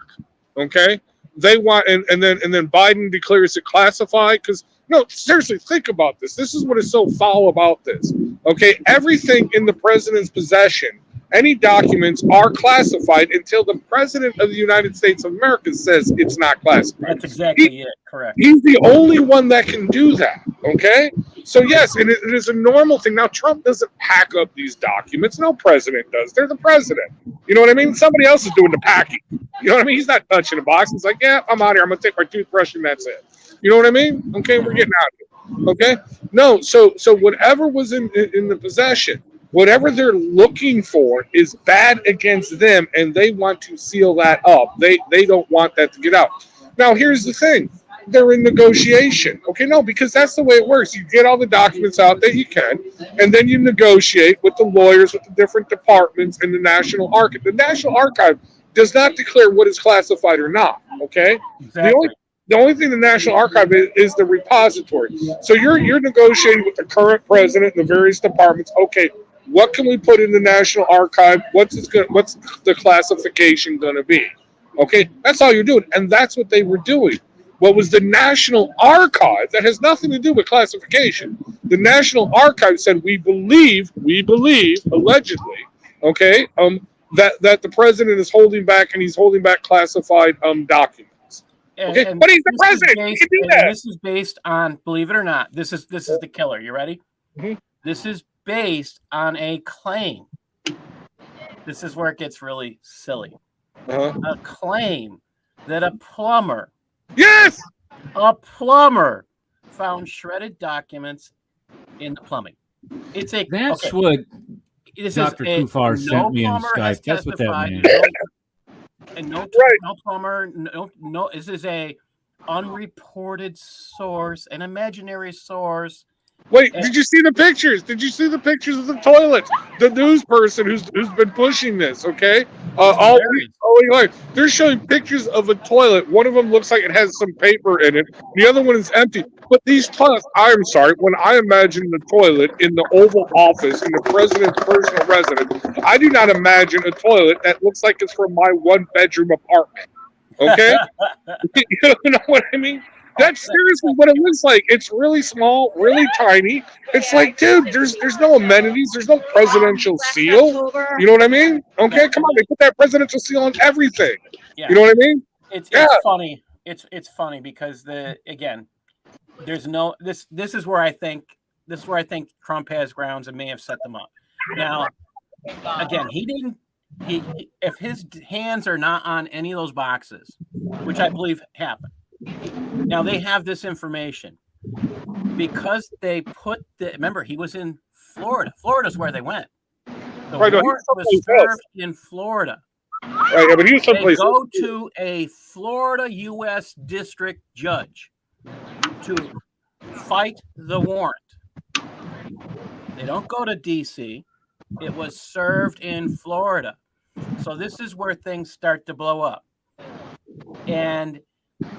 Okay? They want, and then Biden declares it classified because. No, seriously, think about this. This is what is so foul about this. Okay, everything in the president's possession any documents are classified until the president of the United States of America says it's not classified. That's exactly it. Correct. He's the only one that can do that. Okay? So, yes, and it is a normal thing. Now, Trump doesn't pack up these documents. No president does. They're the president. You know what I mean? Somebody else is doing the packing. You know what I mean? He's not touching the box. He's like, yeah, I'm out here. I'm going to take my toothbrush and that's it. You know what I mean? Okay, we're getting out of here. Okay? No, so whatever was in the possession, whatever they're looking for is bad against them, and they want to seal that up. They don't want that to get out. Now, here's the thing. They're in negotiation. Okay, no, because that's the way it works. You get all the documents out that you can, and then you negotiate with the lawyers, with the different departments, and the National Archive. The National Archive does not declare what is classified or not, okay? Exactly. The only thing the National Archive is the repository. So you're negotiating with the current president and the various departments. Okay, what can we put in the National Archive? What's the classification going to be? Okay, that's all you're doing, and that's what they were doing. What was the National Archive that has nothing to do with classification? The National Archive said we believe allegedly, okay, that the president is holding back, and he's holding back classified documents. Okay, And but he's the this is president. He based- can do and that. This is based on, believe it or not, this is the killer. You ready? Mhm. This is based on a claim. This is where it gets really silly. Uh-huh. A claim that a plumber Yes. found shredded documents in the plumbing. It's a That's okay, what this Dr. is a- Kufar no sent me in plumber has Skype. That's what that testified, means. And no plumber, no. This is a unreported source, an imaginary source. Wait, did you see the pictures? Did you see the pictures of the toilets? The news person who's been pushing this, okay? They're showing pictures of a toilet. One of them looks like it has some paper in it. The other one is empty. But these toilets, I'm sorry, when I imagine the toilet in the Oval Office in the president's personal residence, I do not imagine a toilet that looks like it's from my one-bedroom apartment. Okay? You know what I mean? That's seriously what it looks like. It's really small, really tiny. It's like, dude, there's no amenities. There's no presidential seal. You know what I mean? Okay, come on. They put that presidential seal on everything. Yeah. You know what I mean? It's Yeah. funny. It's funny because there's no this is where I think Trump has grounds and may have set them up. Now, again, if his hands are not on any of those boxes, which I believe happened. Now they have this information because they remember he was in Florida. Florida's where they went. The warrant was served in Florida. Right, yeah, but he was They someplace. go to a Florida U.S. district judge to fight the warrant. They don't go to D.C. It was served in Florida. So this is where things start to blow up. And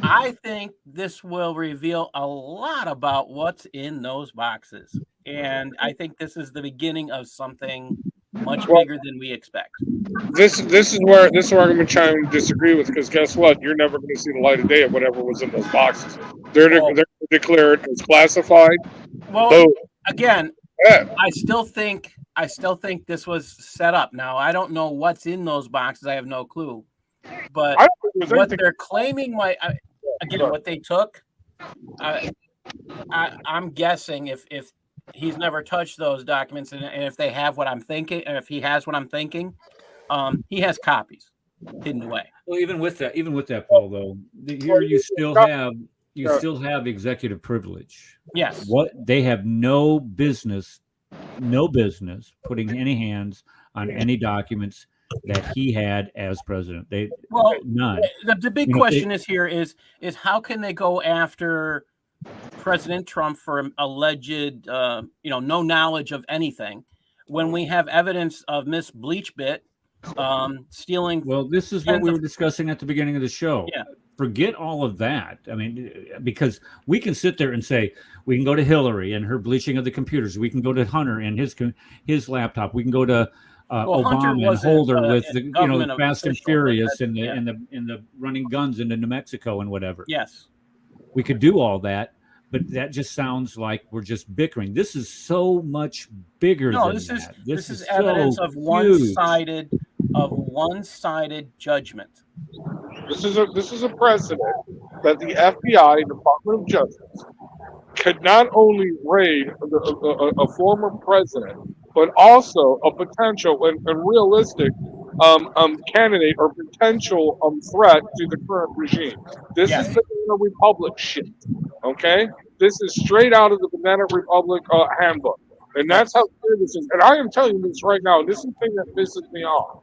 I think this will reveal a lot about what's in those boxes. And I think this is the beginning of something much bigger than we expect. This is where I'm going to try and disagree with, because guess what? You're never going to see the light of day of whatever was in those boxes. They're declared as classified. Well, So, again, yeah. I still think this was set up. Now I don't know what's in those boxes. I have no clue. But I don't think there's what anything. they're claiming, what they took, I'm guessing if he's never touched those documents, and if they have what I'm thinking, and if he has what I'm thinking, he has copies hidden away. Well, even with that, Paul, though, here you still have executive privilege. Yes. What they have no business putting any hands on any documents that he had as president. None. The big question is how can they go after President Trump for alleged no knowledge of anything when we have evidence of Miss Bleachbit stealing? Well, this is what we were discussing at the beginning of the show. Yeah. Forget all of that. I mean, because we can sit there and say we can go to Hillary and her bleaching of the computers. We can go to Hunter and his laptop. We can go to Obama and Holder with the Fast and Furious and the running guns into New Mexico and whatever. Yes. We could do all that, but that just sounds like we're just bickering. This is so much bigger No, than this is that. this is so evidence of huge. one-sided judgment. This is a precedent that the FBI, Department of Justice, could not only raid a former president, but also a potential and realistic candidate or potential threat to the current regime. This Yes. is Banana Republic shit. Okay, this is straight out of the Banana Republic handbook, and that's how clear this is. And I am telling you this right now. And this is the thing that pisses me off.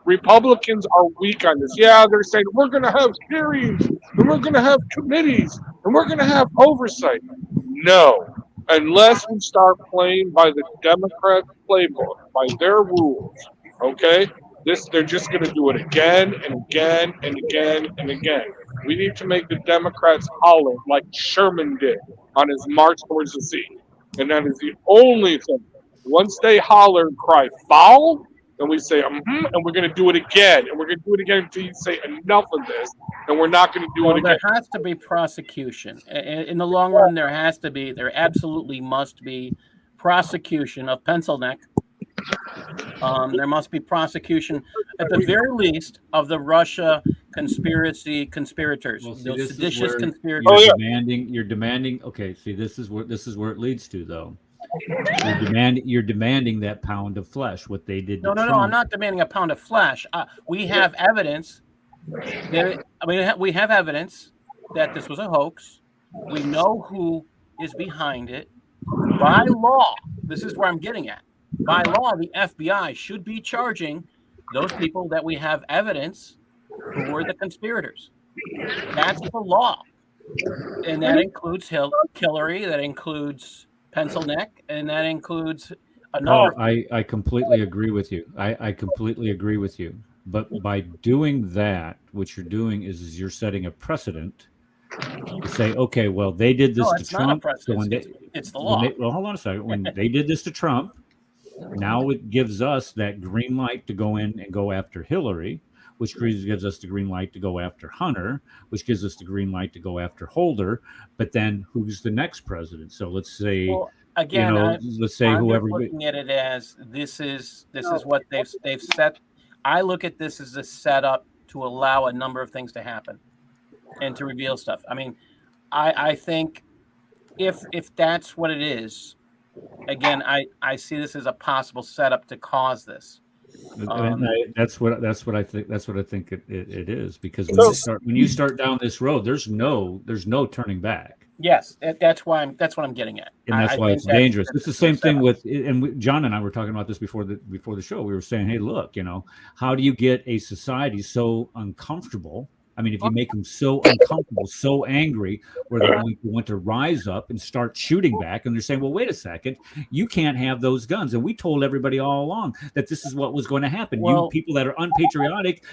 Republicans are weak on this. Yeah, they're saying we're going to have hearings and we're going to have committees and we're going to have oversight. No, unless we start playing by the Democrat playbook, by their rules. Okay, they're just going to do it again and again and again and again. We need to make the Democrats holler like Sherman did on his march towards the sea, and that is the only thing. Once they holler and cry foul, and we say, and we're going to do it again, and we're going to do it again until you say enough of this, and we're not going to do it again. There has to be prosecution. In the long run, there absolutely must be prosecution of Pencil Neck. There must be prosecution, at the very least, of the Russia conspirators, Well, see, those this is seditious where conspirators. You're demanding. Okay, see, this is where it leads to, though. You're demanding that pound of flesh. What they did. No. I'm not demanding a pound of flesh. We have evidence. We have evidence that this was a hoax. We know who is behind it. By law, this is where I'm getting at. By law, the FBI should be charging those people that we have evidence who were the conspirators. That's the law, and that includes Hillary. That includes Pencil Neck, and that includes another. I completely agree with you. I completely agree with you. But by doing that, what you're doing is you're setting a precedent to say, okay, well, they did this to Trump. So it's the law. Well, hold on a second. When they did this to Trump, now it gives us that green light to go in and go after Hillary, which gives us the green light to go after Hunter, which gives us the green light to go after Holder. But then who's the next president? So let's say, again, let's say I'm whoever. Looking at it as this is what they've set. I look at this as a setup to allow a number of things to happen and to reveal stuff. I mean, I think if that's what it is, again, I see this as a possible setup to cause this. That's what I think. That's what I think it is, because when you start down this road, there's no turning back. Yes, that's what I'm getting at, and that's why it's dangerous. It's the same thing with, and John and I were talking about this before the show. We were saying, hey, look, how do you get a society so uncomfortable? I mean, if you make them so uncomfortable, so angry, where they're going to want to rise up and start shooting back, and they're saying, well, wait a second, you can't have those guns. And we told everybody all along that this is what was going to happen. You people that are unpatriotic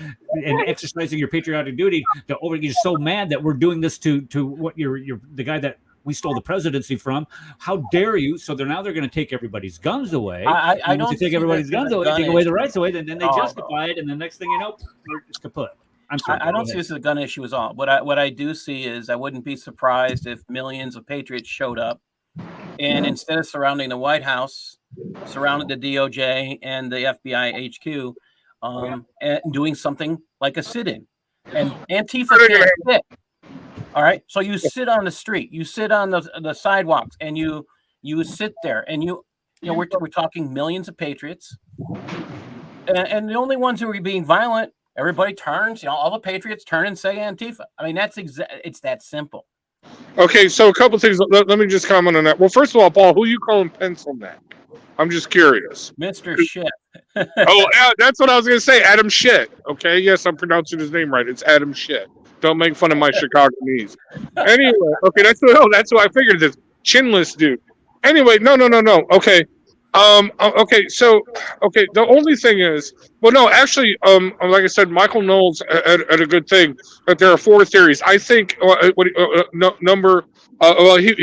and exercising your patriotic duty, you're so mad that we're doing this to what you're the guy that we stole the presidency from. How dare you? So they're going to take everybody's guns away. I don't take everybody's guns away, take away the rights away, then they justify it, and the next thing you know, it's kaput. I'm sorry, I don't see this as a gun issue at all. What I do see is I wouldn't be surprised if millions of patriots showed up, and instead of surrounding the White House, surrounded the DOJ and the FBI HQ, and doing something like a sit-in. And Antifa can't sit. All right, so you sit on the street, you sit on the sidewalks, and you sit there, and we're talking millions of patriots, and the only ones who are being violent. Everybody turns, all the patriots turn and say Antifa. I mean, it's that simple. Okay, so a couple things. Let me just comment on that. Well, first of all, Paul, who you calling Pencil Neck? I'm just curious. Mr. Shit. Oh, that's what I was going to say. Adam Shit. Okay, yes, I'm pronouncing his name right. It's Adam Shit. Don't make fun of my Chicagoese. Anyway, okay, that's what I figured. This chinless dude. Anyway, no. Okay. The only thing is, well, no, actually, like I said, Michael Knowles had a good thing, that there are 4 theories. I think he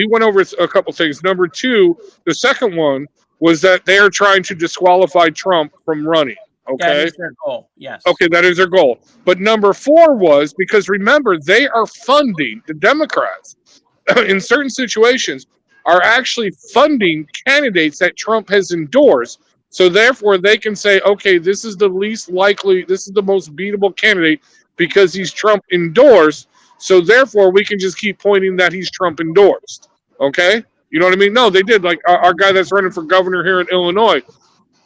went over a couple things. Number 2, the second one was that they are trying to disqualify Trump from running. Okay. That is their goal. Yes. Okay, that is their goal. But number 4 was, because remember, they are funding the Democrats in certain situations, are actually funding candidates that Trump has endorsed. So therefore, they can say, okay, this is the least likely, this is the most beatable candidate because he's Trump endorsed. So therefore, we can just keep pointing that he's Trump endorsed. Okay? You know what I mean? No, they did. Like our guy that's running for governor here in Illinois,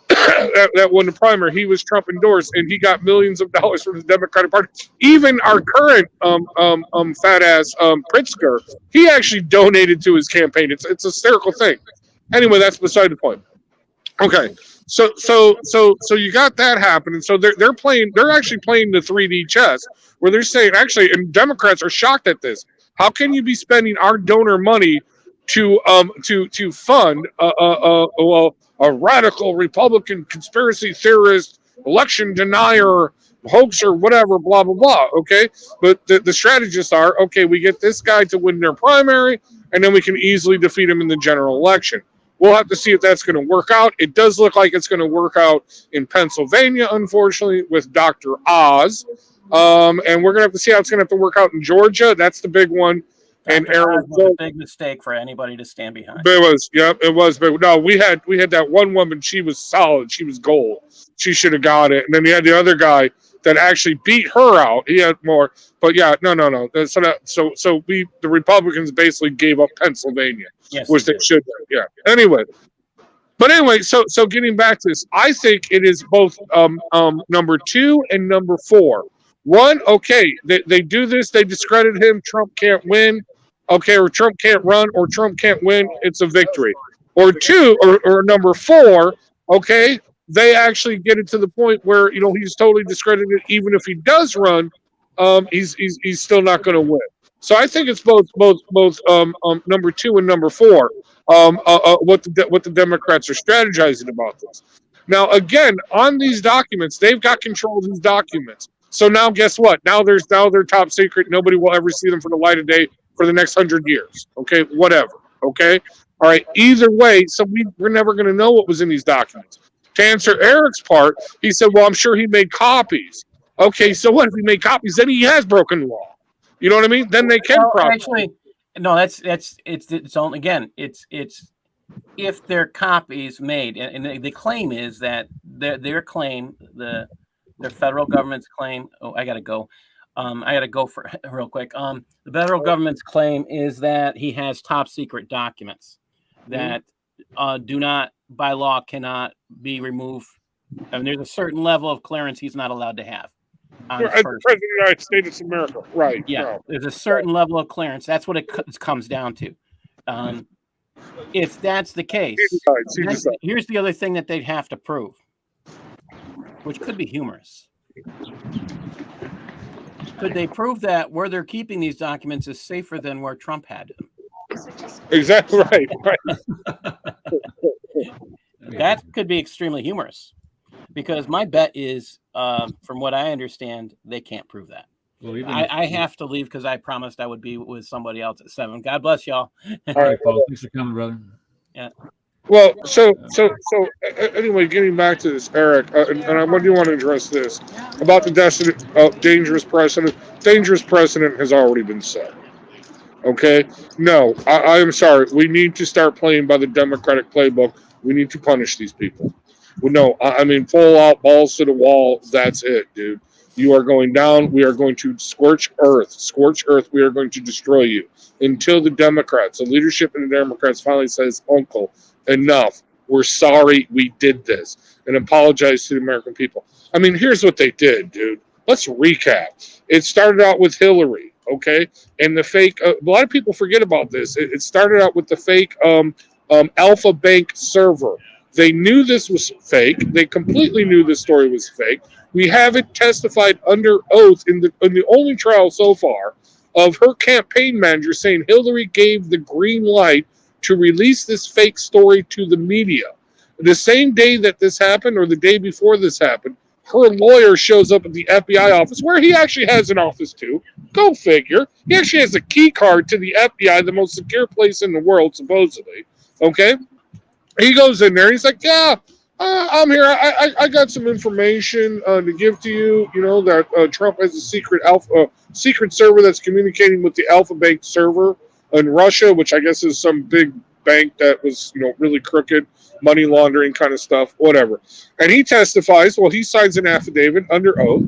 that won the primary, he was Trump endorsed, and he got millions of dollars from the Democratic Party. Even our current fat ass Pritzker, he actually donated to his campaign. It's a hysterical thing. Anyway, that's beside the point. Okay, so you got that happening. So they're actually playing the 3D chess where they're saying actually, and Democrats are shocked at this. How can you be spending our donor money to fund a radical Republican conspiracy theorist, election denier, hoaxer, whatever, blah blah blah? Okay, but the strategists are okay. We get this guy to win their primary, and then we can easily defeat him in the general election. We'll have to see if that's going to work out. It does look like it's going to work out in Pennsylvania, unfortunately, with Dr. Oz. And we're going to have to see how it's going to have to work out in Georgia. That's the big one. And Arizona was a big mistake for anybody to stand behind. It was, yeah, it was. But no, we had that one woman. She was solid. She was gold. She should have got it. And then you had the other guy that actually beat her out. He had more. But yeah, no. So the Republicans basically gave up Pennsylvania, yes, which they should have. Yeah. Anyway, so getting back to this, I think it is both number 2 and number 4. 1, okay, they do this. They discredit him. Trump can't win. Okay, or Trump can't run, or Trump can't win. It's a victory. Or 2, or number 4, okay, they actually get it to the point where he's totally discredited. Even if he does run, he's still not going to win. So I think it's both number 2 and number 4. What the Democrats are strategizing about this. Now again, on these documents, they've got control of these documents. So now guess what? Now they're top secret. Nobody will ever see them for the light of day for the next 100 years. Okay, whatever. Okay, all right. Either way, so we're never going to know what was in these documents. To answer Eric's part, he said, "Well, I'm sure he made copies." Okay, so what if he made copies? Then he has broken the law. You know what I mean? Then they can actually. No, it's only again. It's if their copies made, and the claim is that their claim their federal government's claim. Oh, I gotta go. I gotta go for real quick. The federal government's claim is that he has top secret documents that do not, by law, cannot be removed. I mean, there's a certain level of clearance he's not allowed to have. As President of the United States of America, right? Yeah, no. There's a certain level of clearance. That's what it comes down to. If that's the case, here's the other thing that they'd have to prove, which could be humorous. Could they prove that where they're keeping these documents is safer than where Trump had them? Exactly right. That could be extremely humorous, because my bet is, from what I understand, they can't prove that. Well, I have to leave because I promised I would be with somebody else at 7. God bless y'all. All right, Paul. Thanks for coming, brother. Yeah. Well, so anyway, getting back to this, Eric, and I do want to address this about the dangerous precedent. Dangerous precedent has already been set. Okay? No, I am sorry. We need to start playing by the Democratic playbook. We need to punish these people. Well, no, I mean, full out, balls to the wall. That's it, dude. You are going down. We are going to scorch earth. Scorch earth. We are going to destroy you until the Democrats, the leadership in the Democrats finally says, "Uncle, enough. We're sorry we did this," and apologize to the American people. I mean, here's what they did, dude. Let's recap. It started out with Hillary, okay? And the fake, a lot of people forget about this. It started out with the fake Alpha Bank server. They knew this was fake. They completely knew this story was fake. We have it testified under oath in the only trial so far of her campaign manager saying Hillary gave the green light to release this fake story to the media. The same day that this happened, or the day before this happened, her lawyer shows up at the FBI office, where he actually has an office too. Go figure. He actually has a key card to the FBI, the most secure place in the world, supposedly. Okay? He goes in there. He's like, "Yeah, I'm here. I got some information to give to you. You know that Trump has a secret server that's communicating with the Alpha Bank server. in Russia, which I guess is some big bank that was, really crooked, money laundering kind of stuff, whatever. And he testifies, well, he signs an affidavit under oath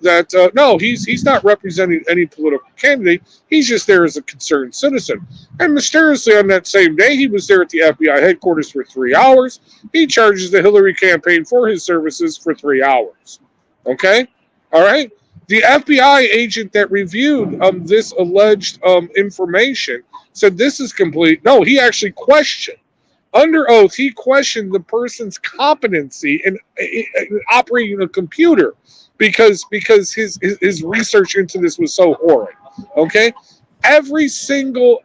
that no, he's not representing any political candidate. He's just there as a concerned citizen. And mysteriously on that same day, he was there at the FBI headquarters for 3 hours. He charges the Hillary campaign for his services for 3 hours. Okay? All right? The FBI agent that reviewed this alleged information said this is complete. No, he actually questioned. Under oath, he questioned the person's competency in operating a computer because his research into this was so horrid. Okay? Every single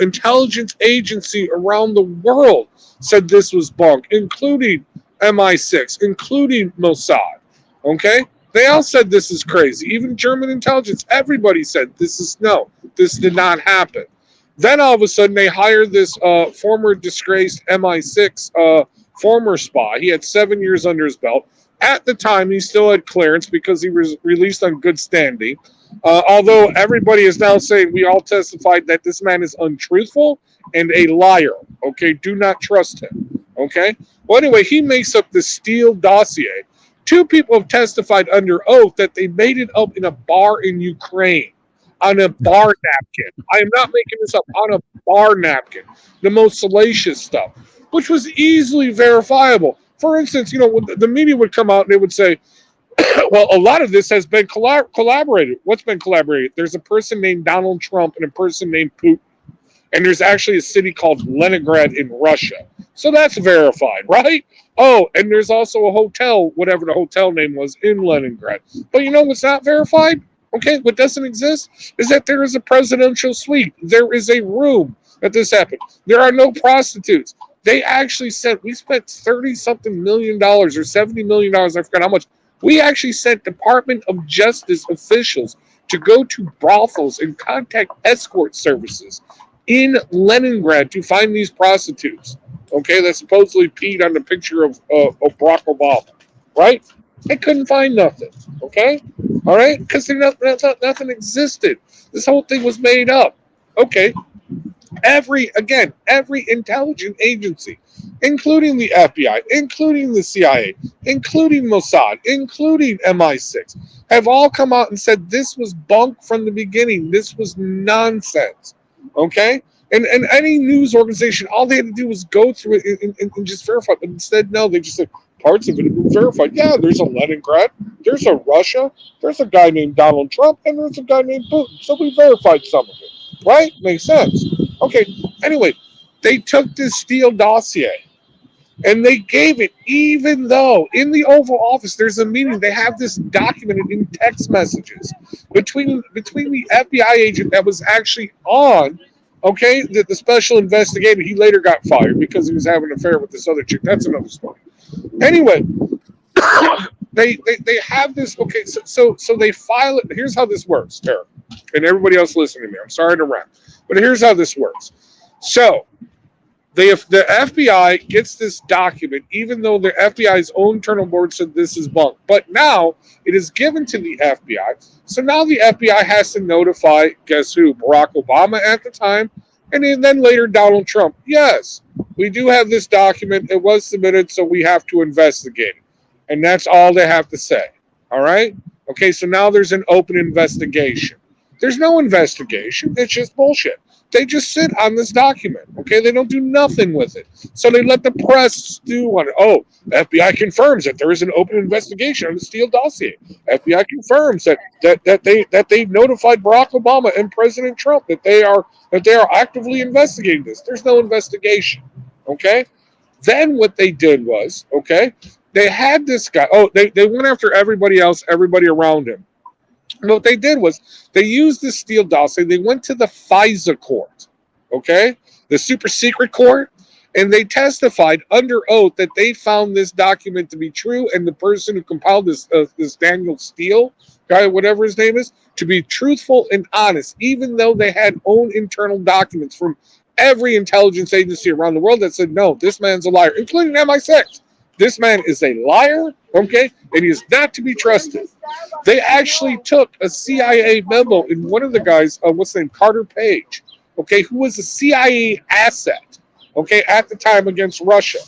intelligence agency around the world said this was bunk, including MI6, including Mossad. Okay? They all said this is crazy. Even German intelligence, everybody said this did not happen. Then all of a sudden they hired this former disgraced MI6 former spy. He had 7 years under his belt. At the time, he still had clearance because he was released on good standing. Although everybody is now saying, we all testified that this man is untruthful and a liar. Okay, do not trust him. Okay? Well, anyway, he makes up the Steele dossier. 2 people have testified under oath that they made it up in a bar in Ukraine on a bar napkin. I am not making this up. On a bar napkin. The most salacious stuff, which was easily verifiable. For instance, the media would come out and they would say, well, a lot of this has been collaborated. What's been collaborated? There's a person named Donald Trump and a person named Putin. And there's actually a city called Leningrad in Russia. So that's verified, right? Oh, and there's also a hotel, whatever the hotel name was, in Leningrad. But you know what's not verified? Okay, what doesn't exist is that there is a presidential suite. There is a room that this happened. There are no prostitutes. They actually we spent $30-something million or $70 million, I forgot how much. We actually sent Department of Justice officials to go to brothels and contact escort services in Leningrad to find these prostitutes, okay, that supposedly peed on the picture of Barack Obama, right? They couldn't find nothing, okay? All right? Because nothing existed. This whole thing was made up, okay? Every intelligence agency, including the FBI, including the CIA, including Mossad, including MI6, have all come out and said this was bunk from the beginning. This was nonsense. Okay? And any news organization, all they had to do was go through it and just verify. But instead, no, they just said parts of it have been verified. Yeah, there's a Leningrad, there's a Russia, there's a guy named Donald Trump, and there's a guy named Putin. So we verified some of it. Right? Makes sense. Okay, anyway, they took this Steele dossier and they gave it, even though in the Oval Office there's a meeting, they have this documented in text messages between the FBI agent that was actually on, okay, the special investigator. He later got fired because he was having an affair with this other chick. That's another story. Anyway, they have this, okay, so they file it. Here's how this works, Tara, and everybody else listening to me. I'm sorry to rant, but here's how this works. So the FBI gets this document, even though the FBI's own internal board said this is bunk. But now it is given to the FBI. So now the FBI has to notify, guess who? Barack Obama at the time, and then later Donald Trump. Yes, we do have this document. It was submitted, so we have to investigate it. And that's all they have to say. All right? Okay, so now there's an open investigation. There's no investigation. It's just bullshit. They just sit on this document, okay? They don't do nothing with it. So they let the press stew on it. Oh, the FBI confirms that there is an open investigation on the Steele dossier. FBI confirms that they notified Barack Obama and President Trump that they are actively investigating this. There's no investigation, okay? Then what they did was, okay, they had this guy. Oh, they went after everybody else, everybody around him. What they did was they used the Steele dossier. They went to the FISA court, okay, the super secret court, and they testified under oath that they found this document to be true, and the person who compiled this Daniel Steele guy, whatever his name is, to be truthful and honest, even though they had own internal documents from every intelligence agency around the world that said, no, this man's a liar, including MI6. This man is a liar, okay, and he is not to be trusted. They actually took a CIA memo in one of the guys, what's his name, Carter Page, okay, who was a CIA asset, okay, at the time against Russia.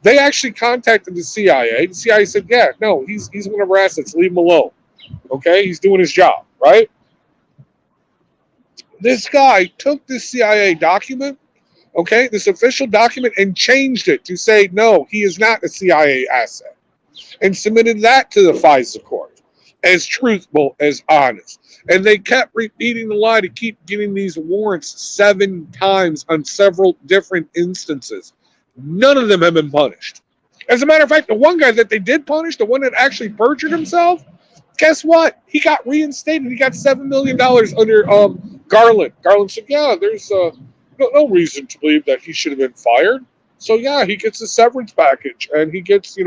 They actually contacted the CIA. The CIA said, yeah, no, he's one of our assets. Leave him alone, okay? He's doing his job, right? This guy took this CIA document, okay, this official document, and changed it to say, no, he is not a CIA asset, and submitted that to the FISA court as truthful, as honest. And they kept repeating the lie to keep getting these warrants 7 times on several different instances. None of them have been punished. As a matter of fact, the one guy that they did punish, the one that actually perjured himself, guess what? He got reinstated. He got $7 million under Garland. Garland said, yeah, there's no reason to believe that he should have been fired. So, yeah, he gets a severance package, and he gets,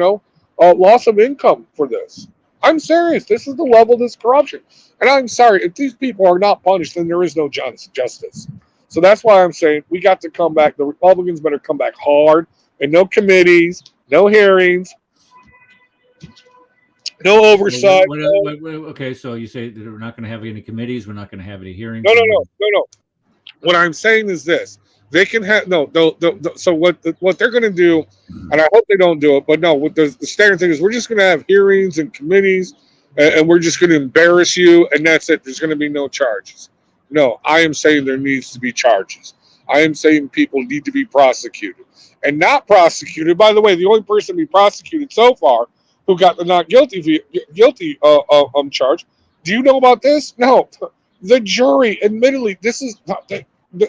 loss of income for this. I'm serious. This is the level of this corruption. And I'm sorry, if these people are not punished, then there is no justice. So that's why I'm saying we got to come back. The Republicans better come back hard, and no committees, no hearings, no oversight. Okay, so you say that we're not going to have any committees, we're not going to have any hearings. No. What I'm saying is this: they can have So what they're going to do, and I hope they don't do it, but no. What the standard thing is, we're just going to have hearings and committees, and we're just going to embarrass you, and that's it. There's going to be no charges. No, I am saying there needs to be charges. I am saying people need to be prosecuted, and not prosecuted. By the way, the only person to be prosecuted so far who got the not guilty charge. Do you know about this? No, the jury. Admittedly, this is not.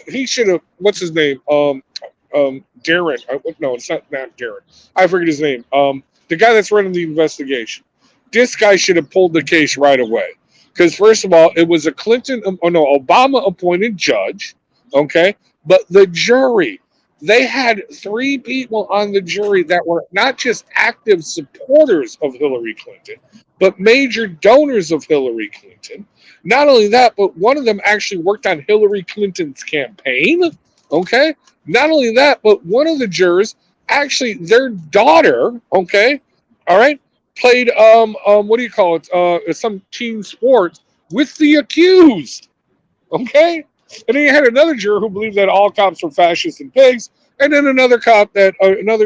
He should have. What's his name? Darren. No, it's not Darren. I forget his name. The guy that's running the investigation. This guy should have pulled the case right away. Because first of all, it was a Obama appointed judge, okay? But the jury, they had 3 people on the jury that were not just active supporters of Hillary Clinton, but major donors of Hillary Clinton. Not only that, but one of them actually worked on Hillary Clinton's campaign, okay? Not only that, but one of the jurors, actually their daughter, okay, all right, played some team sports with the accused, okay. And then you had another juror who believed that all cops were fascists and pigs, and then another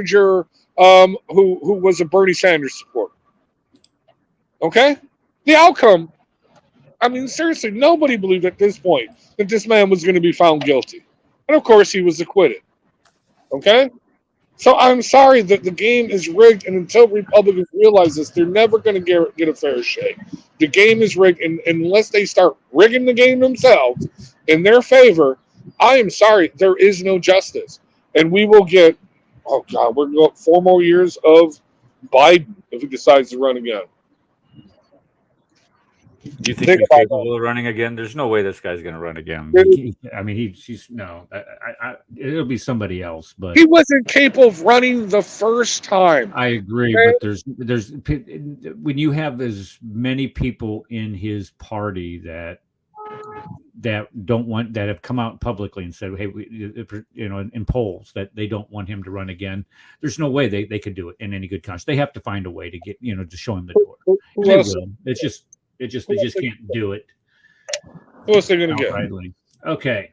juror who was a Bernie Sanders supporter. Okay, the outcome. I mean, seriously, nobody believed at this point that this man was going to be found guilty, and of course, he was acquitted. Okay. So I'm sorry that the game is rigged, and until Republicans realize this, they're never going to get a fair shake. The game is rigged, and unless they start rigging the game themselves in their favor, I am sorry, there is no justice. And we will get, we're going to go 4 more years of Biden if he decides to run again. Do you think he's capable of running again? There's no way this guy's going to run again. I mean, it'll be somebody else. But he wasn't capable of running the first time. I agree, okay? But there's when you have as many people in his party that have come out publicly and said, hey, in polls that they don't want him to run again. There's no way they could do it in any good conscience. They have to find a way to get to show him the door. They will. They just can't do it. Who else are they going to get? Okay.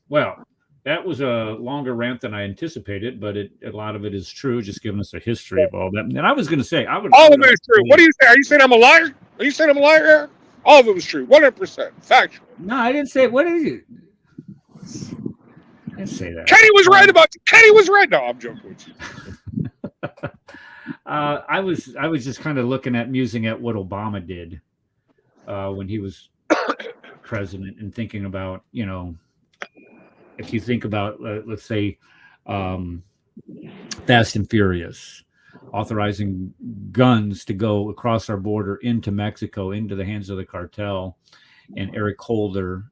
Well, that was a longer rant than I anticipated, but a lot of it is true, just giving us a history of all that. And I was going to say, all of it is true. What do you say? Are you saying I'm a liar? Are you saying I'm a liar here? All of it was true. 100%. Factual. No, I didn't say it. What did you? I didn't say that. Kenny was right about you. Kenny was right. No, I'm joking with you. I was just kind of musing at what Obama did when he was president, and thinking about, if you think about, let's say, Fast and Furious, authorizing guns to go across our border into Mexico, into the hands of the cartel, and Eric Holder,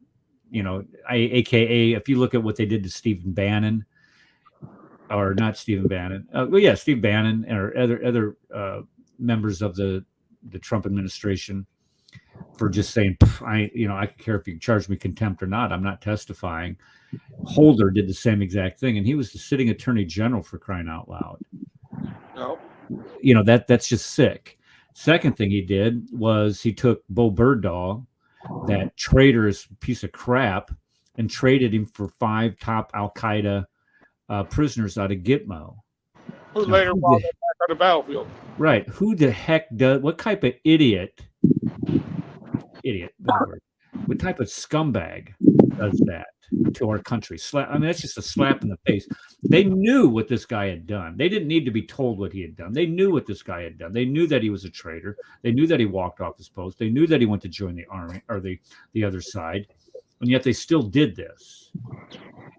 AKA, if you look at what they did to Stephen Bannon, or not Stephen Bannon, Steve Bannon, or other members of the Trump administration, for just saying, I could care if you charge me contempt or not. I'm not testifying. Holder did the same exact thing, and he was the sitting attorney general, for crying out loud. No. that's just sick. Second thing he did was he took Bo Birdaw, that traitorous piece of crap, and traded him for 5 top Al Qaeda prisoners out of Gitmo. Who later wound up back on the battlefield. Right. Who the heck does, what type of idiot, what type of scumbag does that to our country? That's just a slap in the face. They knew what this guy had done. They didn't need to be told what he had done. They knew what this guy had done. They knew that he was a traitor. They knew that he walked off his post. They knew that he went to join the army or the other side. And yet they still did this.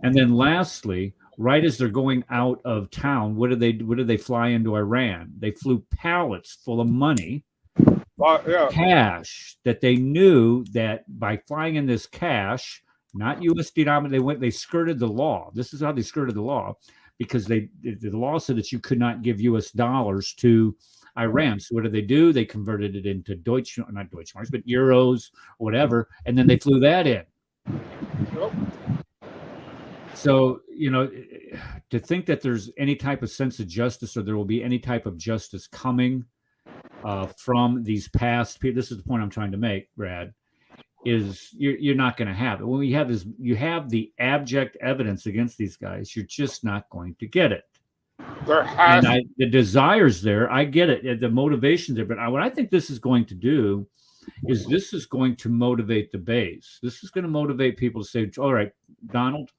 And then lastly, right as they're going out of town, what did they fly into Iran? They flew pallets full of money, cash, that they knew that by flying in this cash, not U.S. denominated, they skirted the law. This is how they skirted the law, because the law said that you could not give U.S. dollars to Iran. So what did they do? They converted it into not Deutschmarks, but euros or whatever, and then they flew that in. Yep. So, to think that there's any type of sense of justice, or there will be any type of justice coming from these past people, this is the point I'm trying to make, Brad, is you're not going to have it. When you have the abject evidence against these guys, you're just not going to get it. The desire's there. I get it. The motivation's there. But what I think this is going to do is this is going to motivate the base. This is going to motivate people to say, all right, Donald,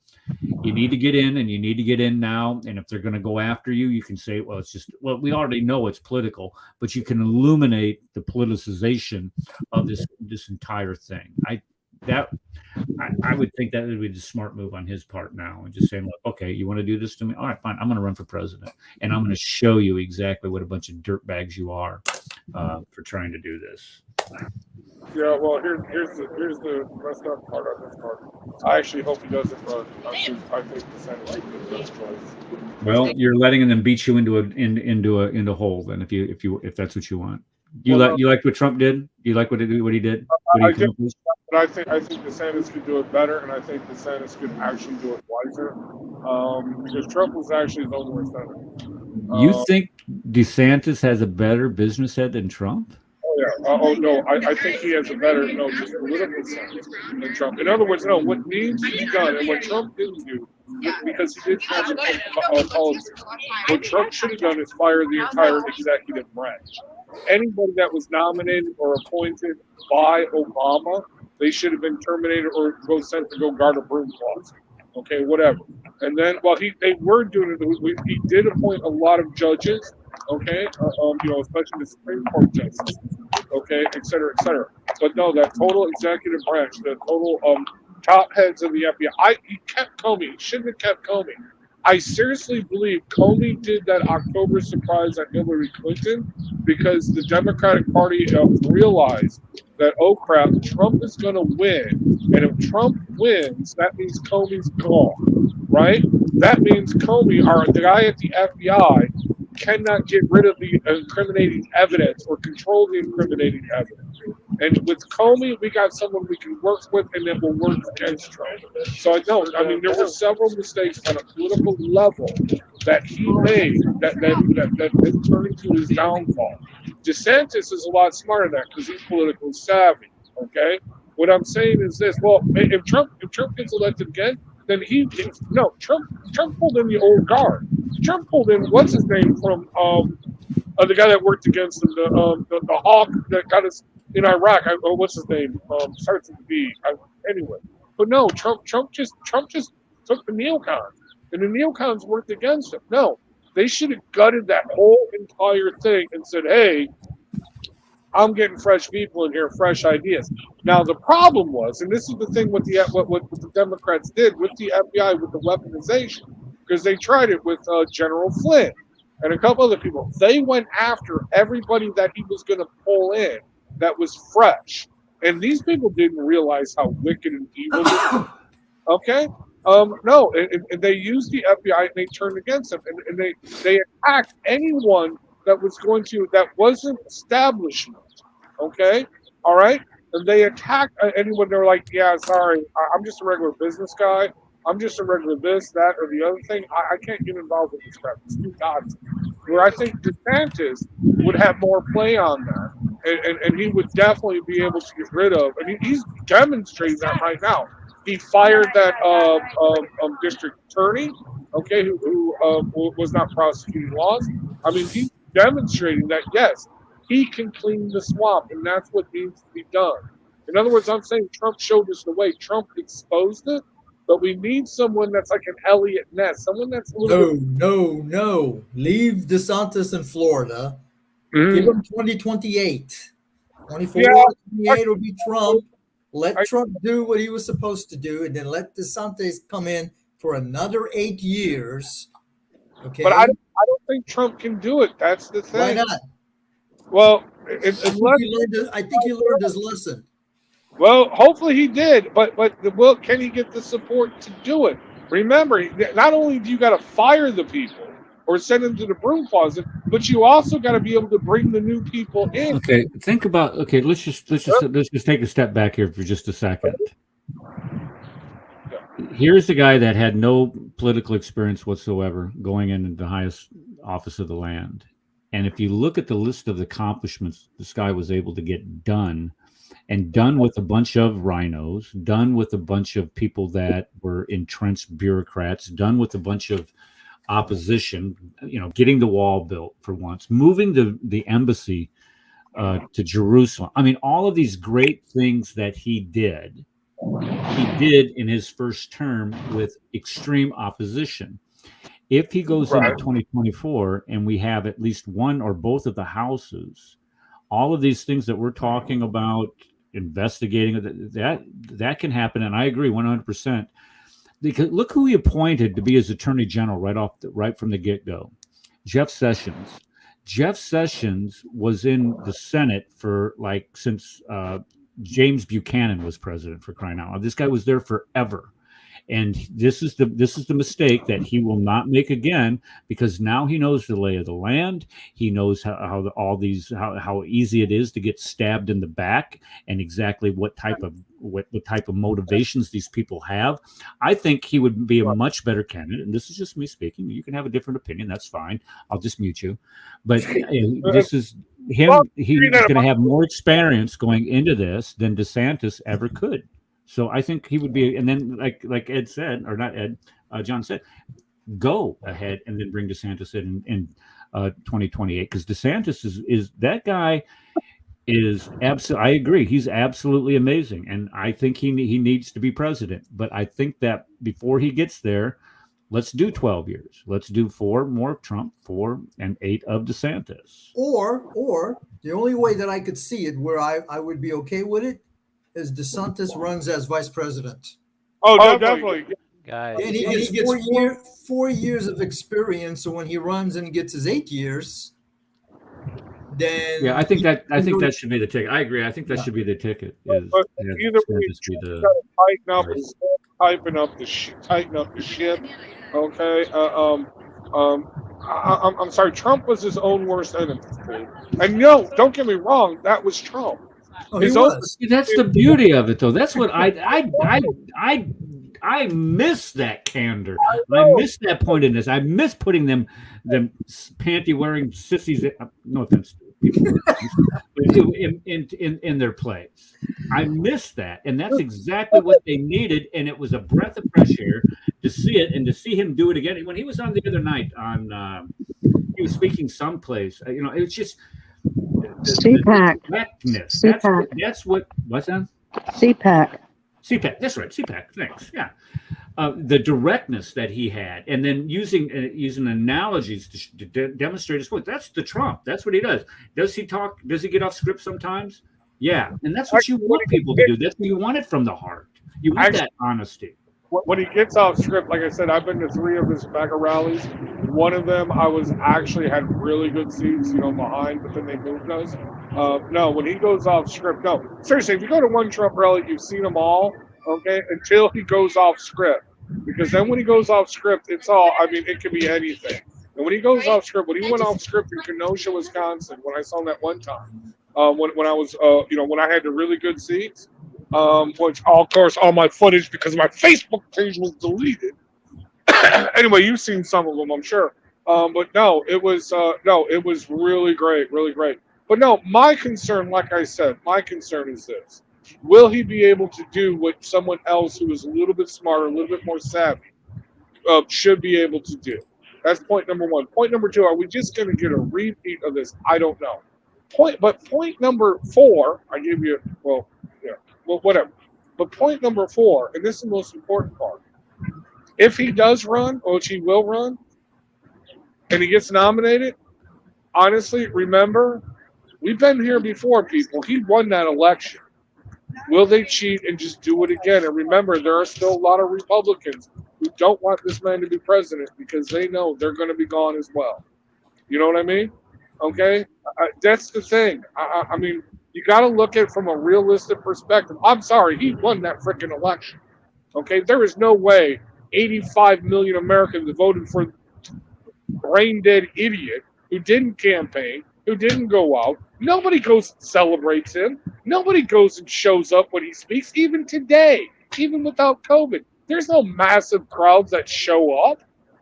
you need to get in, and you need to get in now. And if they're going to go after you, you can say, well, we already know it's political, but you can illuminate the politicization of this entire thing. I would think that would be the smart move on his part now, and just saying, look, okay, you want to do this to me? All right, fine. I'm going to run for president, and I'm going to show you exactly what a bunch of dirtbags you are for trying to do this. Yeah, well, here's the messed up part of this part. I actually hope he doesn't run. I think the Senate would be the best choice. Well, you're letting them beat you into a hole. Then, if that's what you want, you like what Trump did. You like what he did. I think DeSantis could do it better, and I think DeSantis could actually do it wiser. Because Trump was actually his own worst enemy. You think DeSantis has a better business head than Trump? Oh no, I think he has a better just political sense than Trump. In other words, what needs to be done, and what Trump didn't do, because he did have policy. What Trump should have done is fire the entire executive branch. Anybody that was nominated or appointed by Obama, they should have been terminated or sent to go guard a broom closet. Okay, whatever. And then, they were doing it. He did appoint a lot of judges. Okay, especially the Supreme Court justices. Okay, et cetera, et cetera. But no, that total executive branch, the total top heads of the FBI, he kept Comey. He shouldn't have kept Comey. I seriously believe Comey did that October surprise on Hillary Clinton because the Democratic Party realized that, oh crap, Trump is going to win. And if Trump wins, that means Comey's gone, right? That means Comey, the guy at the FBI, cannot get rid of the incriminating evidence or control the incriminating evidence. And with Comey, we got someone we can work with, and that will work against Trump. So there were several mistakes on a political level that he made that turned into his downfall. DeSantis is a lot smarter than that because he's politically savvy. Okay, what I'm saying is this: well, if Trump gets elected again, then Trump pulled in the old guard. Trump pulled in what's his name from the guy that worked against him, the hawk that got us in Iraq. What's his name? Starts with a B. Anyway, but no, Trump just took the neocons, and the neocons worked against him. No, they should have gutted that whole entire thing and said, "Hey, I'm getting fresh people in here, fresh ideas." Now the problem was, and this is the thing what the Democrats did with the FBI with the weaponization, because they tried it with General Flynn and a couple other people. They went after everybody that he was going to pull in that was fresh, and these people didn't realize how wicked and evil this was. Okay. No, and they used the FBI and they turned against them, and they attacked anyone that wasn't establishment. Okay, all right, and they attacked anyone. They're like, yeah, sorry, I'm just a regular business guy. I'm just a regular this, that, or the other thing. I can't get involved with this crap. It's too toxic. where I think DeSantis would have more play on that. And he would definitely be able to get rid of. I mean, he's demonstrating that right now. He fired that district attorney, okay, who was not prosecuting laws. I mean, he's demonstrating that, yes, he can clean the swamp, and that's what needs to be done. In other words, I'm saying Trump showed us the way. Trump exposed it, but we need someone that's like an Elliot Ness, someone that's a little No. Leave DeSantis in Florida. Give him 2028. 24, 28 will be Trump. Let Trump do what he was supposed to do, and then let DeSantis come in for another 8 years. Okay. But I don't think Trump can do it. That's the thing. Why not? Well, I think he learned his lesson. Well, hopefully he did, but can he get the support to do it? Remember, not only do you got to fire the people or send them to the broom closet, but you also got to be able to bring the new people in. Okay, think about. Okay, let's just take a step back here for just a second. Here's the guy that had no political experience whatsoever going into the highest office of the land. And if you look at the list of accomplishments this guy was able to get done, and done with a bunch of rhinos, done with a bunch of people that were entrenched bureaucrats, done with a bunch of opposition, getting the wall built for once, moving the embassy to Jerusalem. I mean, all of these great things that he did in his first term with extreme opposition. If he goes into 2024 and we have at least one or both of the houses, all of these things that we're talking about, investigating, that can happen. And I agree 100%. Because look who he appointed to be his attorney general right from the get-go. Jeff Sessions. Jeff Sessions was in the Senate for since James Buchanan was president, for crying out loud. This guy was there forever. And this is the mistake that he will not make again, because now he knows the lay of the land. He knows how easy it is to get stabbed in the back, and exactly what type of motivations these people have. I think he would be a much better candidate. And this is just me speaking. You can have a different opinion. That's fine. I'll just mute you. But this is him. He's going to have more experience going into this than DeSantis ever could. So I think he would be, and then like Ed said, or not Ed, John said, go ahead and then bring DeSantis in 2028, because DeSantis is that guy is absolutely. I agree, he's absolutely amazing, and I think he needs to be president. But I think that before he gets there, let's do 12 years. Let's do 4 more of Trump, 4 and 8 of DeSantis. Or the only way that I could see it where I would be okay with it is DeSantis runs as vice president. Oh, definitely. Guys, And he gets 4 years of experience. So when he runs and gets his 8 years, then I think that should be the ticket. I agree. I think that should be the ticket. Either way, tighten up the ship. Okay. I'm sorry. Trump was his own worst enemy. And no, don't get me wrong. That was Trump. That's the beauty of it, though. That's what I miss, that candor. I miss that pointedness. I miss putting them panty wearing sissies. No offense, people, in their place. I miss that, and that's exactly what they needed. And it was a breath of fresh air to see it, and to see him do it again. When he was on the other night he was speaking someplace. It was just. CPAC. That's what's that? CPAC. CPAC. That's right. CPAC. Thanks. Yeah. The directness that he had, and then using analogies to demonstrate his point. That's the Trump. That's what he does. Does he talk? Does he get off script sometimes? Yeah. And that's what you want people to do. That's what you want it from the heart. You want that honesty. When he gets off script, like I said, I've been to 3 of his Mecca rallies. One of them, I had really good seats, behind, but then they moved us. No, when he goes off script, no. Seriously, if you go to one Trump rally, you've seen them all, okay, until he goes off script. Because then when he goes off script, it can be anything. And when he goes off script, when he went off script in Kenosha, Wisconsin, when I saw him that one time, when I was, when I had the really good seats, which, of course, all my footage, because my Facebook page was deleted. Anyway, you've seen some of them, I'm sure. But no, it was really great, really great. But no, my concern, like I said, my concern is this: will he be able to do what someone else who is a little bit smarter, a little bit more savvy, should be able to do? That's point number one. Point number two: are we just going to get a repeat of this? I don't know. Point number four, I give you. Well, yeah, well, whatever. But point number four, and this is the most important part: if he does run, which he will run, and he gets nominated, honestly, remember, we've been here before, people. He won that election. Will they cheat and just do it again? And remember, there are still a lot of Republicans who don't want this man to be president because they know they're going to be gone as well. You know what I mean? Okay? That's the thing. I mean, you got to look at it from a realistic perspective. I'm sorry, he won that freaking election. Okay? There is no way 85 million Americans voted for brain dead idiot who didn't campaign, who didn't go out. Nobody goes and celebrates him. Nobody goes and shows up when he speaks. Even today, even without COVID, there's no massive crowds that show up.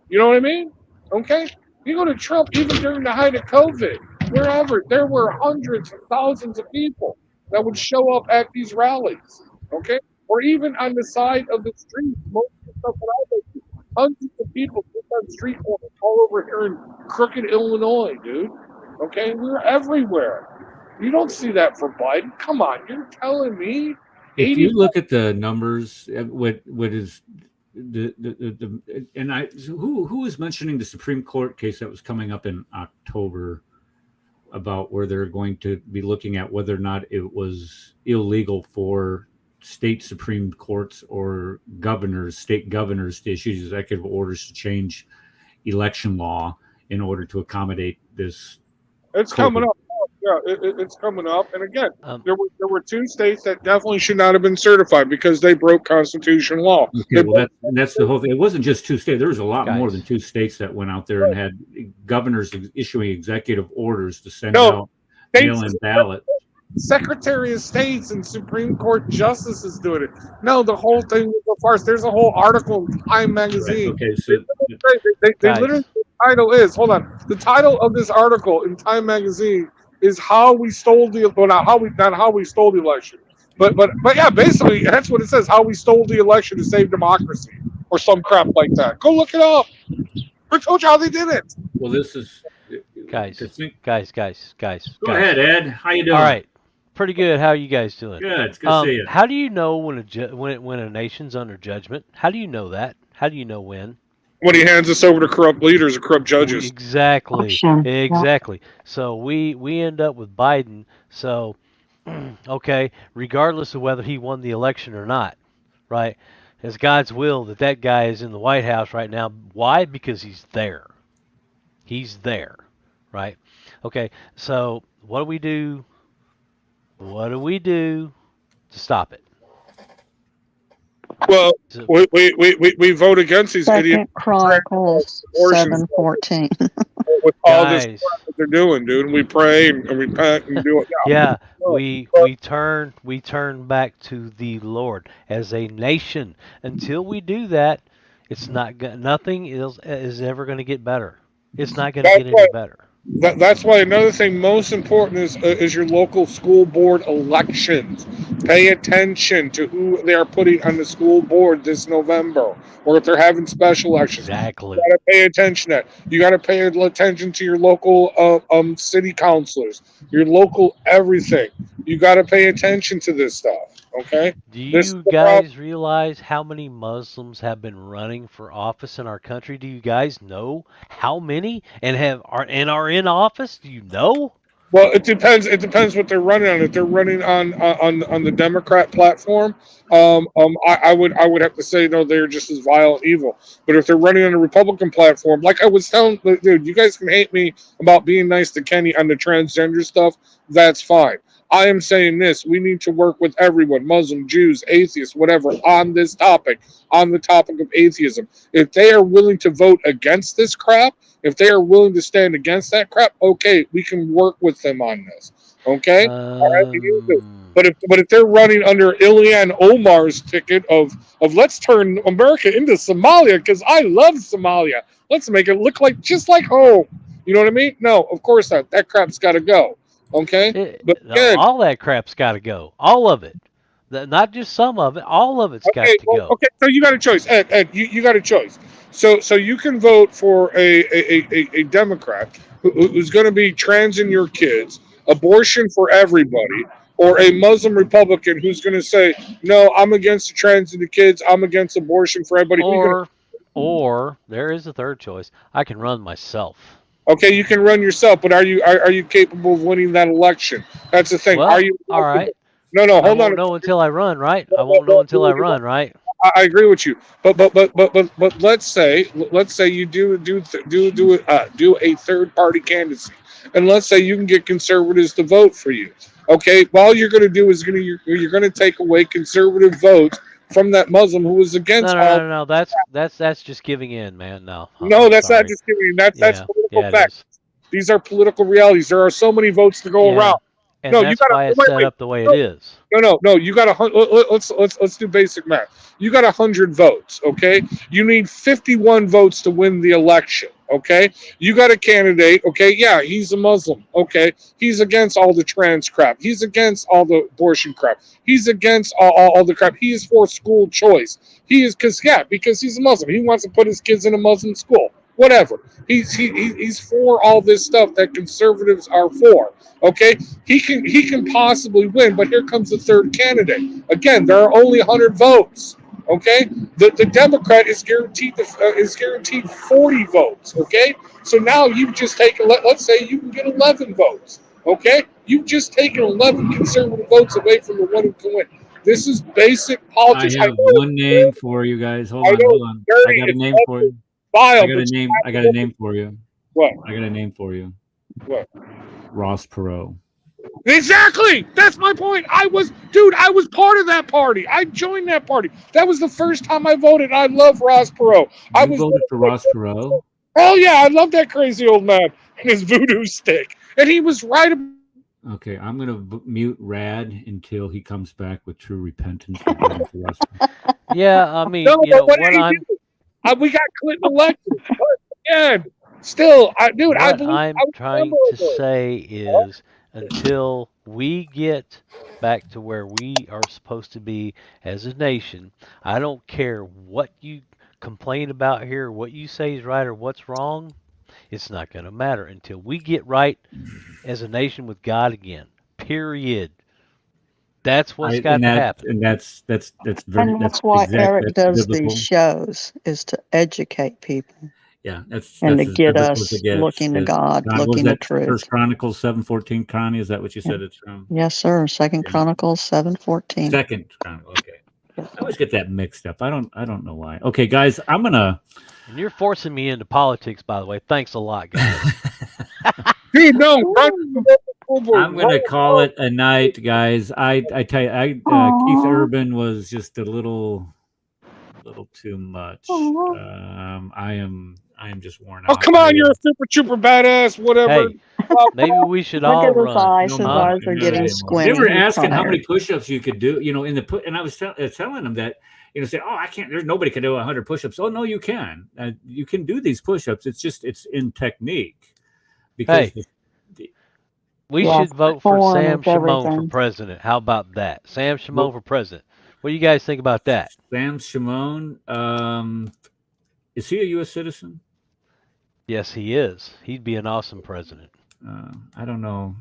You know what I mean? Okay? You go to Trump, even during the height of COVID, wherever, there were hundreds of thousands of people that would show up at these rallies. Okay? Or even on the side of the street, most of the stuff that I go to, hundreds of people on street corners all over here in crooked Illinois, dude. Okay, we're everywhere. You don't see that for Biden. Come on, you're telling me? If you look at the numbers, what is the and who was mentioning the Supreme Court case that was coming up in October about where they're going to be looking at whether or not it was illegal for state Supreme Courts or state governors to issue executive orders to change election law in order to accommodate this. It's coming up. Yeah, it's coming up. And again, there were two states that definitely should not have been certified because they broke constitutional law. Okay, well, that's the whole thing. It wasn't just two states. There was a lot more than two states that went out there and had governors issuing executive orders to send out mail-in ballots. Secretary of States and Supreme Court justices doing it. No, the whole thing was a farce. There's a whole article in Time magazine. Right, okay, so they literally, the title is, hold on. The title of this article in Time magazine is how we stole the, well, not how we stole the election. But yeah, basically that's what it says, how we stole the election to save democracy or some crap like that. Go look it up. I told you how they did it. Well, this is guys. Go ahead, Ed. How you doing? All right. Pretty good. How are you guys doing? Good. It's good to see you. How do you know when a nation's under judgment? How do you know that? How do you know when? When he hands us over to corrupt leaders or corrupt judges. Exactly. So we end up with Biden. So, okay, regardless of whether he won the election or not, right? It's God's will that guy is in the White House right now. Why? Because he's there. He's there, right? Okay, so what do we do? What do we do to stop it? Well, we vote against these idiots. Second Chronicles 7:14. With all this crap that they're doing, dude, and we pray and repent and do it. Yeah, we turn back to the Lord as a nation. Until we do that, it's nothing is ever going to get better. It's not going to get any better. That's why another thing most important is your local school board elections. Pay attention to who they are putting on the school board this November, or if they're having special elections. Exactly. You got to pay attention to that. You got to pay attention to your local city councilors, your local everything. You got to pay attention to this stuff. Okay. Do you guys realize how many Muslims have been running for office in our country? Do you guys know how many and are in office? Do you know? Well, it depends. It depends what they're running on. If they're running on the Democrat platform, I would have to say no, they're just as vile and evil. But if they're running on the Republican platform, like I was telling, dude, you guys can hate me about being nice to Kenny on the transgender stuff. That's fine. I am saying this: we need to work with everyone, Muslim, Jews, atheists, whatever, on this topic, on the topic of atheism. If they are willing to vote against this crap, if they are willing to stand against that crap, okay, we can work with them on this. Okay, all right, they do. But if they're running under Ilhan Omar's ticket of let's turn America into Somalia because I love Somalia, let's make it look like just like home. You know what I mean? No, of course not. That crap's got to go. Okay, but again, all that crap's got to go. All of it. Not just some of it. All of it's got to go. Okay, so you got a choice, Ed. You got a choice. So you can vote for a Democrat who's going to be transing your kids, abortion for everybody, or a Muslim Republican who's going to say, no, I'm against the transing the kids, I'm against abortion for everybody. Or there is a third choice. I can run myself. Okay, you can run yourself, but are you capable of winning that election? That's the thing. Well, are you? All right. No, hold on. I won't know until I run, right? I won't know until I run, right? I agree with you, but let's say you do a third party candidacy, and let's say you can get conservatives to vote for you. Okay, all you're going to do is you're going to take away conservative votes from that Muslim who was against No. That's just giving in, man. No, that's not just giving in. That's political facts. These are political realities. There are so many votes to go around. And that's why it's set up the way it is. No. You got let's do basic math. You got 100 votes. Okay, you need 51 votes to win the election. Okay, you got a candidate. Okay, yeah, he's a Muslim. Okay, he's against all the trans crap. He's against all the abortion crap. He's against all the crap. He is for school choice. He is because he's a Muslim. He wants to put his kids in a Muslim school. Whatever. He's for all this stuff that conservatives are for. Okay, he can possibly win, but here comes the third candidate. Again, there are only 100 votes. Okay, the Democrat is guaranteed 40 votes. Okay, so now you've just taken. Let's say you can get 11 votes. Okay, you've just taken 11 conservative votes away from the one who can win. This is basic politics. I have one name for you guys. Hold on. I got a name for you. I got a name for you. What? I got a name for you. What? Ross Perot. Exactly. That's my point. I was part of that party. I joined that party. That was the first time I voted. I love Ross Perot. I voted for Ross Perot. Oh yeah, I love that crazy old man and his voodoo stick. And he was right. Okay, I'm gonna mute Rad until he comes back with true repentance. Yeah, I mean, we got Clinton elected. Again, still, I believe. I'm trying to say is until we get back to where we are supposed to be as a nation, I don't care what you complain about here, what you say is right or what's wrong. It's not going to matter until we get right as a nation with God again. Period. That's what's got to happen. And that's why Eric does these shows, is to educate people. Yeah, that's to get us looking to God, looking to truth. First Chronicles 7:14, Connie, is that what you said it's from? Yes, sir. Second Chronicles 7:14. Second Chronicles, okay. I always get that mixed up. I don't know why. Okay, guys, I'm gonna. And you're forcing me into politics, by the way. Thanks a lot, guys. Dude, no. I'm gonna call it a night, guys. I tell you, Keith Urban was just a little too much. I am just worn out. Oh, come on, you're a super trooper badass, whatever. Hey, maybe we should all run. His eyes are getting squinty. They were asking how many push-ups you could do, and I was telling them that, say, oh, I can't. There's nobody can do 100 push-ups. Oh, no, you can. You can do these push-ups. It's in technique. Because we should vote for Sam Shimon for president. How about that? Sam Shimon for president. What do you guys think about that? Sam Shimon, is he a U.S. citizen? Yes, he is. He'd be an awesome president. I don't know.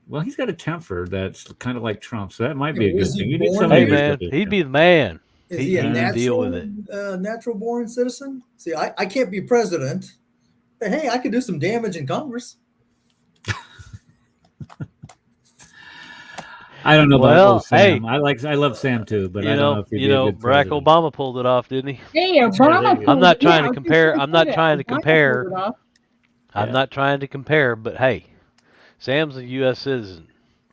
Well, he's got a temper that's kind of like Trump, so that might be a good thing. You need hey, man, he'd be the man. Is he a deal with it. Natural born citizen? See, I can't be president, but hey, I could do some damage in Congress. I don't know about Sam. I love Sam too, but I don't know if he'd be a good Barack president. Obama pulled it off, didn't he? Hey, Obama. I'm not trying to compare. I'm not trying to compare. I'm not trying to compare, but hey, Sam's a U.S. citizen.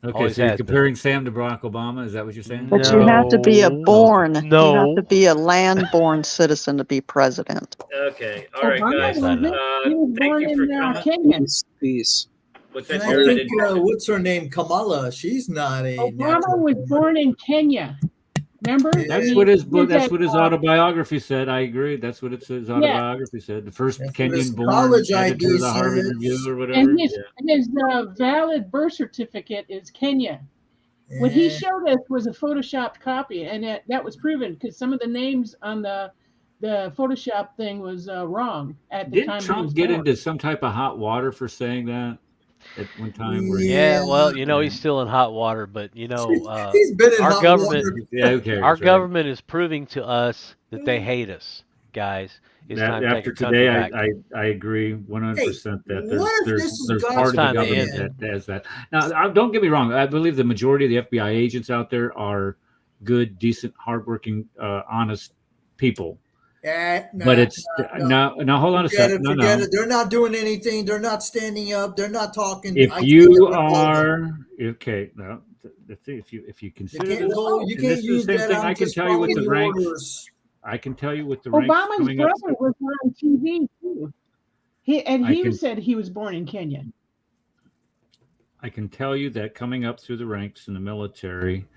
Okay, so you're comparing Sam to Barack Obama? Is that what you're saying? But you have to be you have to be a land-born citizen to be president. Okay, all right, guys. He was born in Kenya. Peace. What's And that, I Jared? think, what's her name? Kamala. She's not a Obama natural was born. born in Kenya. Remember? That's Yeah. what his He book. was That's at, what his autobiography said. I agree. That's what his autobiography said. The first That's what his Kenyan-born college editor ID of the Harvard Review says. or whatever. and his valid birth certificate is Kenya. What he Yeah. showed us was a photoshopped copy, and that was proven because some of the names on the Photoshop thing was wrong at the Didn't time he Trump was get born. into some type of hot water for saying that at one time? Where Yeah, well, Yeah. he's still in hot water, but He's been in our hot government, water. Yeah, who cares, our right? government is proving to us that they hate us, guys. It's That time to take after our country today, back. I agree 100% Hey, that what if this is there's God's part of the time to government end that has that. Now, don't get me wrong. I believe the majority of the FBI agents out there are good, decent, hardworking, honest people. But it's now hold on a Forget second. it, forget it. They're not doing anything. They're not standing up. They're not talking. If you are okay, now if you consider this, you and can't this is use the same that. thing, I'm I can just tell you with following the ranks. orders. I can tell you with the ranks Obama's coming up. brother was on TV too. He said he was born in Kenya. I can tell you that coming up through the ranks in the military,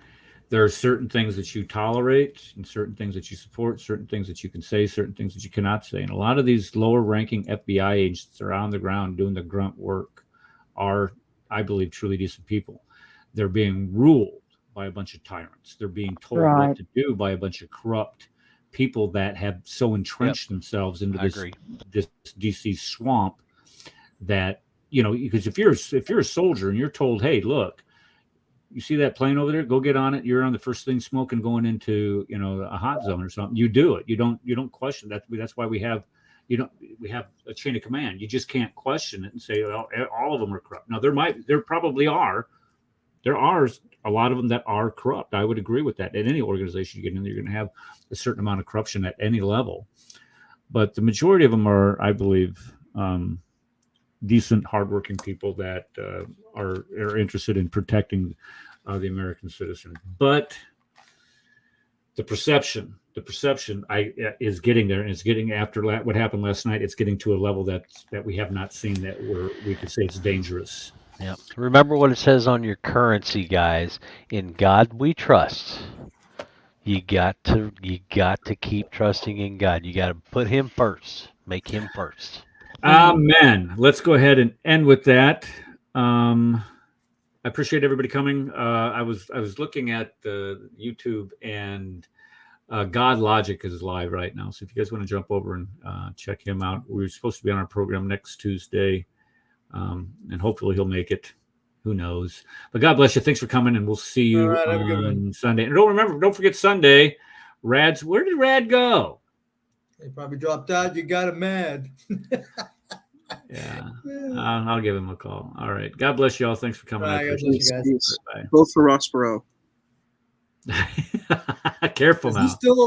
there are certain things that you tolerate and certain things that you support, certain things that you can say, certain things that you cannot say. And a lot of these lower ranking FBI agents that are on the ground doing the grunt work are, I believe, truly decent people. They're being ruled by a bunch of tyrants. They're being told what to do by a bunch of corrupt people that have so entrenched themselves into this DC swamp that, because if you're a soldier and you're told, hey, look, you see that plane over there? Go get on it. You're on the first thing smoking going into, a hot zone or something. You do it. You don't question that. That's why we have a chain of command. You just can't question it and say, well, all of them are corrupt. Now there probably are. There are a lot of them that are corrupt. I would agree with that. In any organization you get in, you're going to have a certain amount of corruption at any level. But the majority of them are, I believe, decent, hardworking people that are interested in protecting the American citizen. But the perception is getting there, and it's getting, after what happened last night, it's getting to a level that we have not seen, that we could say it's dangerous. Yeah. Remember what it says on your currency, guys. In God we trust. You got to keep trusting in God. You got to put Him first. Make Him first. Amen. Let's go ahead and end with that. I appreciate everybody coming. I was looking at the YouTube, and God Logic is live right now. So if you guys want to jump over and check him out, we're supposed to be on our program next Tuesday, and hopefully he'll make it. Who knows? But God bless you. Thanks for coming, and we'll see you on Sunday. And don't forget Sunday. Where did Rad go? He probably dropped out. You got him mad. Yeah, I'll give him a call. All right. God bless you all. Thanks for coming. I appreciate you guys. Both for Ross Perot. Careful now. Is he still alive?